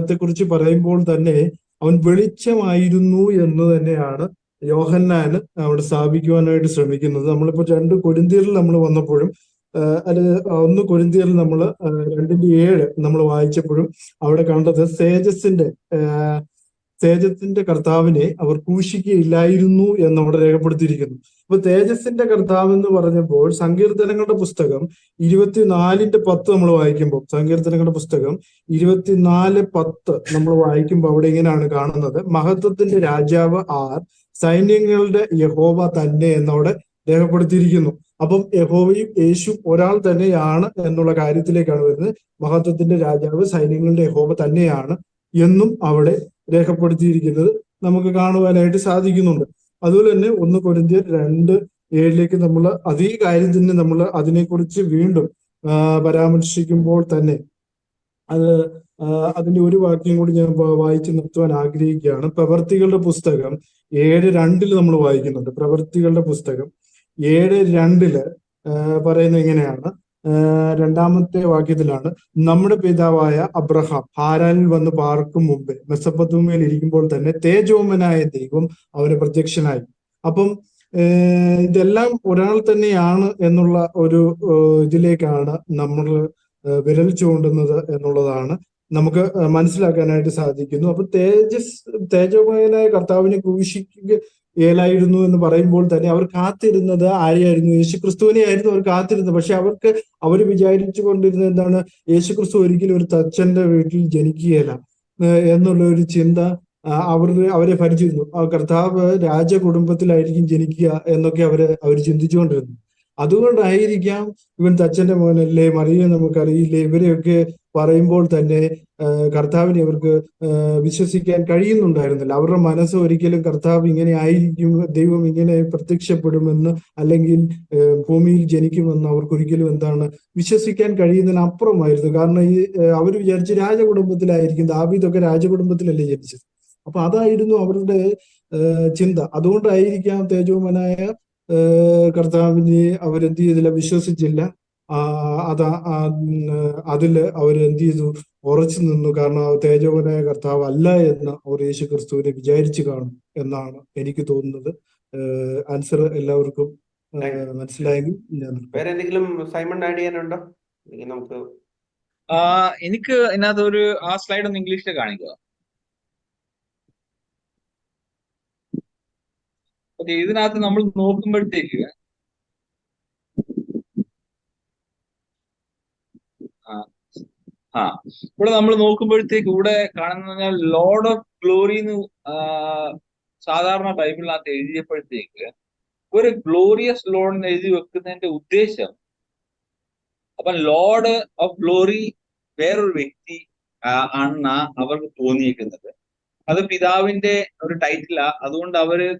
ത്തെ പറയുമ്പോൾ തന്നെ അവൻ വെളിച്ചമായിരുന്നു എന്ന് തന്നെയാണ് യോഹന്നാന് അവിടെ സ്ഥാപിക്കുവാനായിട്ട് ശ്രമിക്കുന്നത്. നമ്മളിപ്പോ 2 കൊരിന്ത്യരിൽ നമ്മൾ വന്നപ്പോഴും അത് 1 കൊരിന്ത്യരിൽ നമ്മൾ 2:7 നമ്മൾ വായിച്ചപ്പോഴും അവിടെ കണ്ടത് തേജസ്സിന്റെ കർത്താവിനെ അവർ ക്രൂശിക്കുകയില്ലായിരുന്നു എന്നവിടെ രേഖപ്പെടുത്തിയിരിക്കുന്നു. അപ്പൊ തേജസ്സിന്റെ കർത്താവ് എന്ന് പറഞ്ഞപ്പോൾ സങ്കീർത്തനങ്ങളുടെ പുസ്തകം 24:10 നമ്മൾ വായിക്കുമ്പോൾ, സങ്കീർത്തനങ്ങളുടെ പുസ്തകം 24:10 നമ്മൾ വായിക്കുമ്പോൾ അവിടെ ഇങ്ങനെയാണ് കാണുന്നത്, മഹത്വത്തിന്റെ രാജാവ് ആർ, സൈന്യങ്ങളുടെ യഹോവ തന്നെ എന്നവിടെ രേഖപ്പെടുത്തിയിരിക്കുന്നു. അപ്പം യഹോവയും യേശു ഒരാൾ തന്നെയാണ് എന്നുള്ള കാര്യത്തിലേക്കാണ് വരുന്നത്. മഹത്വത്തിന്റെ രാജാവ് സൈന്യങ്ങളുടെ യഹോവ തന്നെയാണ് എന്നും അവിടെ രേഖപ്പെടുത്തിയിരിക്കുന്നത് നമുക്ക് കാണുവാനായിട്ട് സാധിക്കുന്നുണ്ട്. അതുപോലെ തന്നെ 1 കൊരിന്ത്യർ 2:7 നമ്മൾ അതേ കാര്യം തന്നെ നമ്മൾ അതിനെക്കുറിച്ച് വീണ്ടും പരാമർശിക്കുമ്പോൾ തന്നെ അതിന്റെ ഒരു വാക്യം കൂടി ഞാൻ വായിച്ചു നിർത്തുവാൻ ആഗ്രഹിക്കുകയാണ്. പ്രവർത്തികളുടെ പുസ്തകം 7:2 നമ്മൾ വായിക്കുന്നുണ്ട്. പ്രവർത്തികളുടെ പുസ്തകം 7:2 പറയുന്നത് ഇങ്ങനെയാണ്, 2-ാമത്തെ വാക്യത്തിലാണ്, നമ്മുടെ പിതാവായ അബ്രഹാം ഹാരാനിൽ വന്ന് പാർക്കും മുമ്പേ മെസൊപ്പൊത്താമ്യയിൽ ഇരിക്കുമ്പോൾ തന്നെ തേജോമനായ ദൈവം അവന് പ്രത്യക്ഷനായി. അപ്പം ഇതെല്ലാം ഒരാൾ തന്നെയാണ് എന്നുള്ള ഒരു ഇതിലേക്കാണ് നമ്മൾ വിരൽ ചൂണ്ടുന്നത് എന്നുള്ളതാണ് നമുക്ക് മനസ്സിലാക്കാനായിട്ട് സാധിക്കുന്നു. അപ്പൊ തേജോമയനായ കർത്താവിനെ ക്രൂശിക്കുകയില്ലായിരുന്നു എന്ന് പറയുമ്പോൾ തന്നെ അവർ കാത്തിരുന്നത് ആരെയായിരുന്നു? യേശുക്രിസ്തുവിനെ ആയിരുന്നു അവർ കാത്തിരുന്നത്. പക്ഷെ അവർ വിചാരിച്ചു കൊണ്ടിരുന്നത് എന്താണ്? യേശുക്രിസ്തു ഒരിക്കലും ഒരു തച്ചന്റെ വീട്ടിൽ ജനിക്കുകയില്ല എന്നുള്ള ഒരു ചിന്ത അവരെ ഭരിച്ചിരുന്നു. ആ കർത്താവ് രാജകുടുംബത്തിലായിരിക്കും ജനിക്കുക എന്നൊക്കെ അവർ ചിന്തിച്ചുകൊണ്ടിരുന്നു. അതുകൊണ്ടായിരിക്കാം ഇവൻ തച്ചന്റെ മോനല്ലേ, മറിയെ നമുക്കറിയില്ലേ, ഇവരെയൊക്കെ പറയുമ്പോൾ തന്നെ കർത്താവിനെ അവർക്ക് വിശ്വസിക്കാൻ കഴിയുന്നുണ്ടായിരുന്നില്ല. അവരുടെ മനസ്സ് ഒരിക്കലും കർത്താവ് ഇങ്ങനെ ആയിരിക്കും, ദൈവം ഇങ്ങനെ പ്രത്യക്ഷപ്പെടുമെന്ന് അല്ലെങ്കിൽ ഭൂമിയിൽ ജനിക്കുമെന്ന് അവർക്കൊരിക്കലും വിശ്വസിക്കാൻ കഴിയുന്നതിന് അപ്പുറമായിരുന്നു. കാരണം അവർ വിചാരിച്ച് രാജകുടുംബത്തിലായിരിക്കും, ദാവീദൊക്കെ രാജകുടുംബത്തിലല്ലേ ജനിച്ചത്. അപ്പൊ അതായിരുന്നു അവരുടെ ചിന്ത. അതുകൊണ്ടായിരിക്കാം തേജോമനായ കർത്താവിനെ അവരെന്ത് ചെയ്തില്ല, വിശ്വസിച്ചില്ല. അതില് അവരെന്ത് ചെയ്തു, ഉറച്ചു നിന്നു. കാരണം തേജോമനായ കർത്താവ് അല്ല എന്ന് അവർ യേശു ക്രിസ്തുവിനെ വിചാരിച്ചു കാണും എന്നാണ് എനിക്ക് തോന്നുന്നത്. ആൻസർ എല്ലാവർക്കും മനസ്സിലായെങ്കിൽ ഞാൻ വേറെ എന്തെങ്കിലും സൈമൺ ആഡ് ചെയ്യാനുണ്ടോ? നമുക്ക് എനിക്ക് ഇതിനകത്ത് ആ സ്ലൈഡ് ഒന്ന് ഇംഗ്ലീഷിൽ കാണിക്കുക. ഓക്കെ, ഇതിനകത്ത് നമ്മൾ നോക്കുമ്പോഴത്തേക്ക് ഇവിടെ നമ്മൾ നോക്കുമ്പോഴത്തേക്ക് ഇവിടെ കാണുന്ന ലോർഡ് ഓഫ് ഗ്ലോറി എന്ന് സാധാരണ ബൈബിളിനകത്ത് എഴുതിയപ്പോഴത്തേക്ക് ഒരു ഗ്ലോറിയസ് ലോർഡ് എന്ന് എഴുതി വെക്കുന്നതിന്റെ ഉദ്ദേശം, അപ്പൊ ലോർഡ് ഓഫ് ഗ്ലോറി വേറൊരു വ്യക്തി ആണെന്നാ അവർക്ക് തോന്നിയിരിക്കുന്നത്. അത് പിതാവിന്റെ ഒരു ടൈറ്റിലാ. അതുകൊണ്ട് അവര്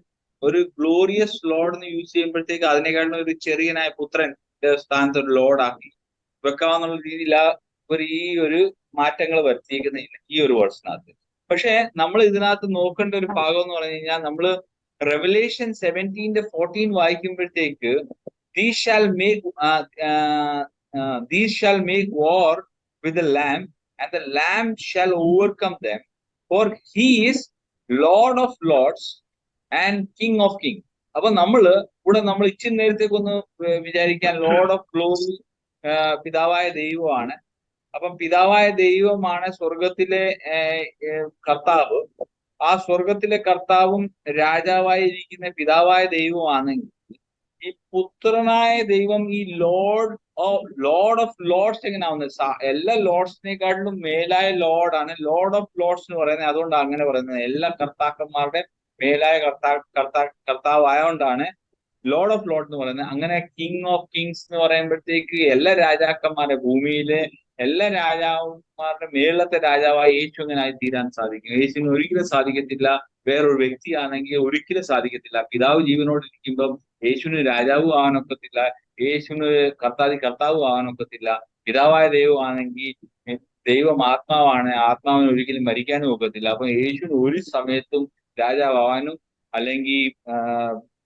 ഒരു ഗ്ലോറിയസ് ലോർഡ് എന്ന് യൂസ് ചെയ്യുമ്പോഴത്തേക്ക് അതിനെക്കാളും ഒരു ചെറിയനായ പുത്രന്റെ സ്ഥാനത്ത് ഒരു ലോർഡ് ആക്കി വെക്കാന്നുള്ള രീതിയിലാ ഈ ഒരു മാറ്റങ്ങൾ വരുത്തിയിരിക്കുന്നില്ല ഈ ഒരു വേർഷനകത്ത്. പക്ഷെ നമ്മൾ ഇതിനകത്ത് നോക്കേണ്ട ഒരു ഭാഗം എന്ന് പറഞ്ഞു കഴിഞ്ഞാൽ, നമ്മള് revelation 17:14 വായിക്കുമ്പോഴത്തേക്ക് these shall make war with the lamb and the lamb shall overcome them, for he is Lord of lords and King of kings. അപ്പൊ നമ്മൾ ഇച്ചിരി നേരത്തേക്ക് ഒന്ന് വിചാരിക്കാൻ, ലോർഡ് ഓഫ് ഗ്ലോറി പിതാവായ ദൈവമാണ്. അപ്പം പിതാവായ ദൈവമാണ് സ്വർഗത്തിലെ കർത്താവ്. ആ സ്വർഗത്തിലെ കർത്താവും രാജാവായിരിക്കുന്ന പിതാവായ ദൈവമാണെങ്കിൽ ഈ പുത്രനായ ദൈവം ഈ ലോർഡ് ഓഫ് ലോർഡ്സ് എങ്ങനെയാവുന്നത്? എല്ലാ ലോർഡ്സിനെക്കാട്ടിലും മേലായ ലോർഡാണ് ലോർഡ് ഓഫ് ലോർഡ്സ് എന്ന് പറയുന്നത്. അതുകൊണ്ടാണ് അങ്ങനെ പറയുന്നത്. എല്ലാ കർത്താക്കന്മാരുടെ മേലായ കർത്താവായോണ്ടാണ് ലോർഡ് ഓഫ് ലോർഡ് എന്ന് പറയുന്നത്. അങ്ങനെ കിങ് ഓഫ് കിങ്സ് എന്ന് പറയുമ്പോഴത്തേക്ക് എല്ലാ രാജാക്കന്മാരെ, ഭൂമിയിലെ എല്ലാ രാജാക്കന്മാരുടെ മേളത്തെ രാജാവായി യേശു എങ്ങനെ ആയി തീരാൻ സാധിക്കും? യേശുവിന് ഒരിക്കലും സാധിക്കത്തില്ല. വേറൊരു വ്യക്തിയാണെങ്കിൽ ഒരിക്കലും സാധിക്കത്തില്ല. പിതാവ് ജീവനോട് ഇരിക്കുമ്പം യേശുവിന് രാജാവും ആവാനൊക്കത്തില്ല, യേശുവിന് കർത്താവ് ആവാനൊക്കത്തില്ല. പിതാവായ ദൈവമാണെങ്കിൽ ദൈവം ആത്മാവാണ്, ആത്മാവിന് ഒരിക്കലും മരിക്കാനും ഒക്കത്തില്ല. അപ്പൊ യേശുവിന് ഒരു സമയത്തും രാജാവാനും അല്ലെങ്കിൽ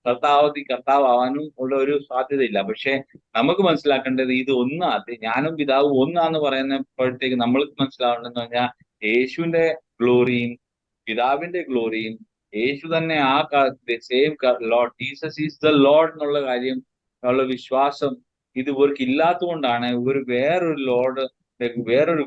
കർത്താവാവാനും ഉള്ള ഒരു സാധ്യതയില്ല. പക്ഷെ നമുക്ക് മനസ്സിലാക്കേണ്ടത് ഇത് ഒന്നാണ്. ഞാനും പിതാവും ഒന്നാന്ന് പറയുന്നപ്പോഴത്തേക്ക് നമ്മൾക്ക് മനസ്സിലാവേണ്ടതെന്ന് പറഞ്ഞാൽ യേശുവിന്റെ ഗ്ലോറിയും പിതാവിന്റെ ഗ്ലോറിയും യേശു തന്നെ same Lord, Jesus is the Lord എന്നുള്ള കാര്യം ഉള്ള വിശ്വാസം ഇത് ഇവർക്ക് ഇല്ലാത്തതുകൊണ്ടാണ് ഇവർ വേറൊരു ലോർഡ്, വേറൊരു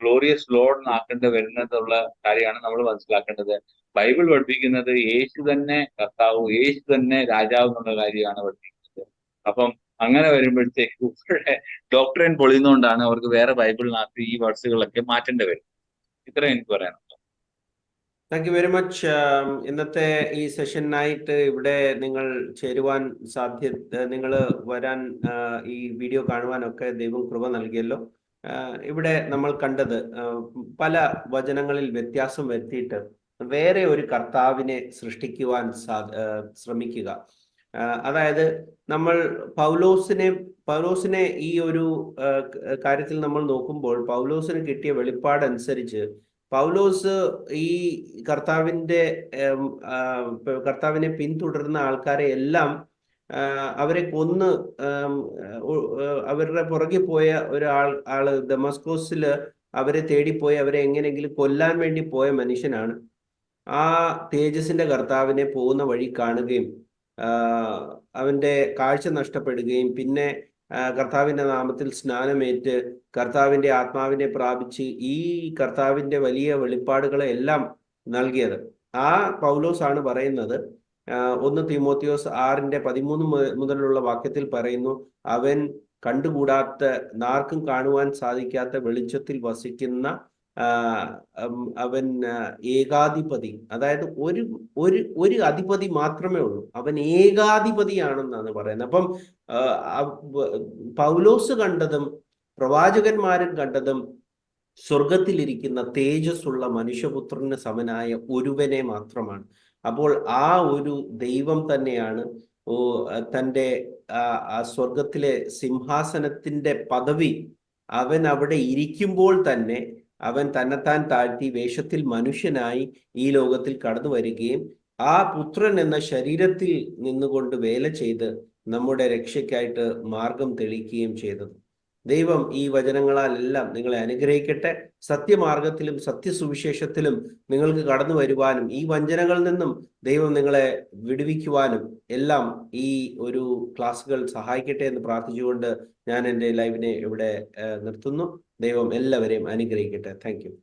ഗ്ലോറിയസ് ലോർഡ് ആക്കേണ്ടി വരുന്നതുള്ള കാര്യമാണ് നമ്മൾ മനസ്സിലാക്കേണ്ടത്. ബൈബിൾ പഠിപ്പിക്കുന്നത് യേശു തന്നെ കർത്താവ്, യേശു തന്നെ രാജാവ് എന്നുള്ള കാര്യമാണ് പഠിപ്പിക്കുന്നത്. അപ്പം അങ്ങനെ വരുമ്പോഴത്തേക്ക് ഇവിടെ ഡോക്ടറൈൻ പൊളിയുന്നതുകൊണ്ടാണ് അവർക്ക് വേറെ ബൈബിളിനകത്ത് ഈ വേർഡ്സുകളൊക്കെ മാറ്റേണ്ടി വരും. ഇത്രയും എനിക്ക് പറയാനുള്ളത്. Thank you very much. ഇന്നത്തെ ഈ സെഷനായിട്ട് ഇവിടെ നിങ്ങൾ ചേരുവാൻ നിങ്ങൾ വരാൻ, ഈ വീഡിയോ കാണുവാനൊക്കെ ദൈവം കൃപ നൽകിയല്ലോ. ഇവിടെ നമ്മൾ കണ്ടത് പല വചനങ്ങളിൽ വ്യത്യാസം വരുത്തിയിട്ട് വേറെ ഒരു കർത്താവിനെ സൃഷ്ടിക്കുവാൻ ശ്രമിക്കുക. അതായത് നമ്മൾ പൗലോസിനെ ഈ ഒരു കാര്യത്തിൽ നമ്മൾ നോക്കുമ്പോൾ പൗലോസിന് കിട്ടിയ വെളിപ്പാടനുസരിച്ച് പൗലോസ് ഈ കർത്താവിനെ പിന്തുടരുന്ന ആൾക്കാരെ എല്ലാം അവരെ കൊന്ന് അവരുടെ പുറകെ പോയ ആള് ദമസ്കോസില് അവരെ തേടിപ്പോയി അവരെ എങ്ങനെയെങ്കിലും കൊല്ലാൻ വേണ്ടി പോയ മനുഷ്യനാണ്. ആ തേജസിന്റെ കർത്താവിനെ പോകുന്ന വഴി കാണുകയും അവന്റെ കാഴ്ച നഷ്ടപ്പെടുകയും പിന്നെ കർത്താവിന്റെ നാമത്തിൽ സ്നാനമേറ്റ് കർത്താവിന്റെ ആത്മാവിനെ പ്രാപിച്ച് ഈ കർത്താവിന്റെ വലിയ വെളിപ്പാടുകളെ എല്ലാം നൽകിയത്. ആ പൗലോസ് ആണ് പറയുന്നത്, 1 തീമോത്തിയോസ് 6:13 മുതലുള്ള വാക്യത്തിൽ പറയുന്നു, അവൻ കണ്ടുകൂടാത്ത, ആർക്കും കാണുവാൻ സാധിക്കാത്ത വെളിച്ചത്തിൽ വസിക്കുന്ന അവൻ ഏകാധിപതി, അതായത് ഒരു ഒരു ഒരു അധിപതി മാത്രമേ ഉള്ളൂ, അവൻ ഏകാധിപതിയാണെന്നാണ് പറയുന്നത്. അപ്പം പൗലോസ് കണ്ടതും പ്രവാചകന്മാരും കണ്ടതും സ്വർഗത്തിലിരിക്കുന്ന തേജസ്സുള്ള മനുഷ്യപുത്രന് സമനായ ഒരുവനെ മാത്രമാണ്. അപ്പോൾ ആ ഒരു ദൈവം തന്നെയാണ് തൻ്റെ ആ സ്വർഗത്തിലെ സിംഹാസനത്തിന്റെ പദവി അവൻ അവിടെ ഇരിക്കുമ്പോൾ തന്നെ അവൻ തന്നെത്താൻ താഴ്ത്തി വേഷത്തിൽ മനുഷ്യനായി ഈ ലോകത്തിൽ കടന്നു വരികയും ആ പുത്രൻ എന്ന ശരീരത്തിൽ നിന്നുകൊണ്ട് വേല ചെയ്ത് നമ്മുടെ രക്ഷയ്ക്കായിട്ട് മാർഗം തെളിയിക്കുകയും ചെയ്തത്. ദൈവം ഈ വചനങ്ങളാലെല്ലാം നിങ്ങളെ അനുഗ്രഹിക്കട്ടെ. സത്യമാർഗത്തിലും സത്യസുവിശേഷത്തിലും നിങ്ങൾക്ക് കടന്നു വരുവാനും ഈ വഞ്ചനകളിൽ നിന്നും ദൈവം നിങ്ങളെ വിടുവിക്കുവാനും എല്ലാം ഈ ഒരു ക്ലാസ്സുകൾ സഹായിക്കട്ടെ എന്ന് പ്രാർത്ഥിച്ചുകൊണ്ട് ഞാൻ എൻ്റെ ലൈവിനെ ഇവിടെ നിർത്തുന്നു. ദൈവം എല്ലാവരെയും അനുഗ്രഹിക്കട്ടെ. Thank you.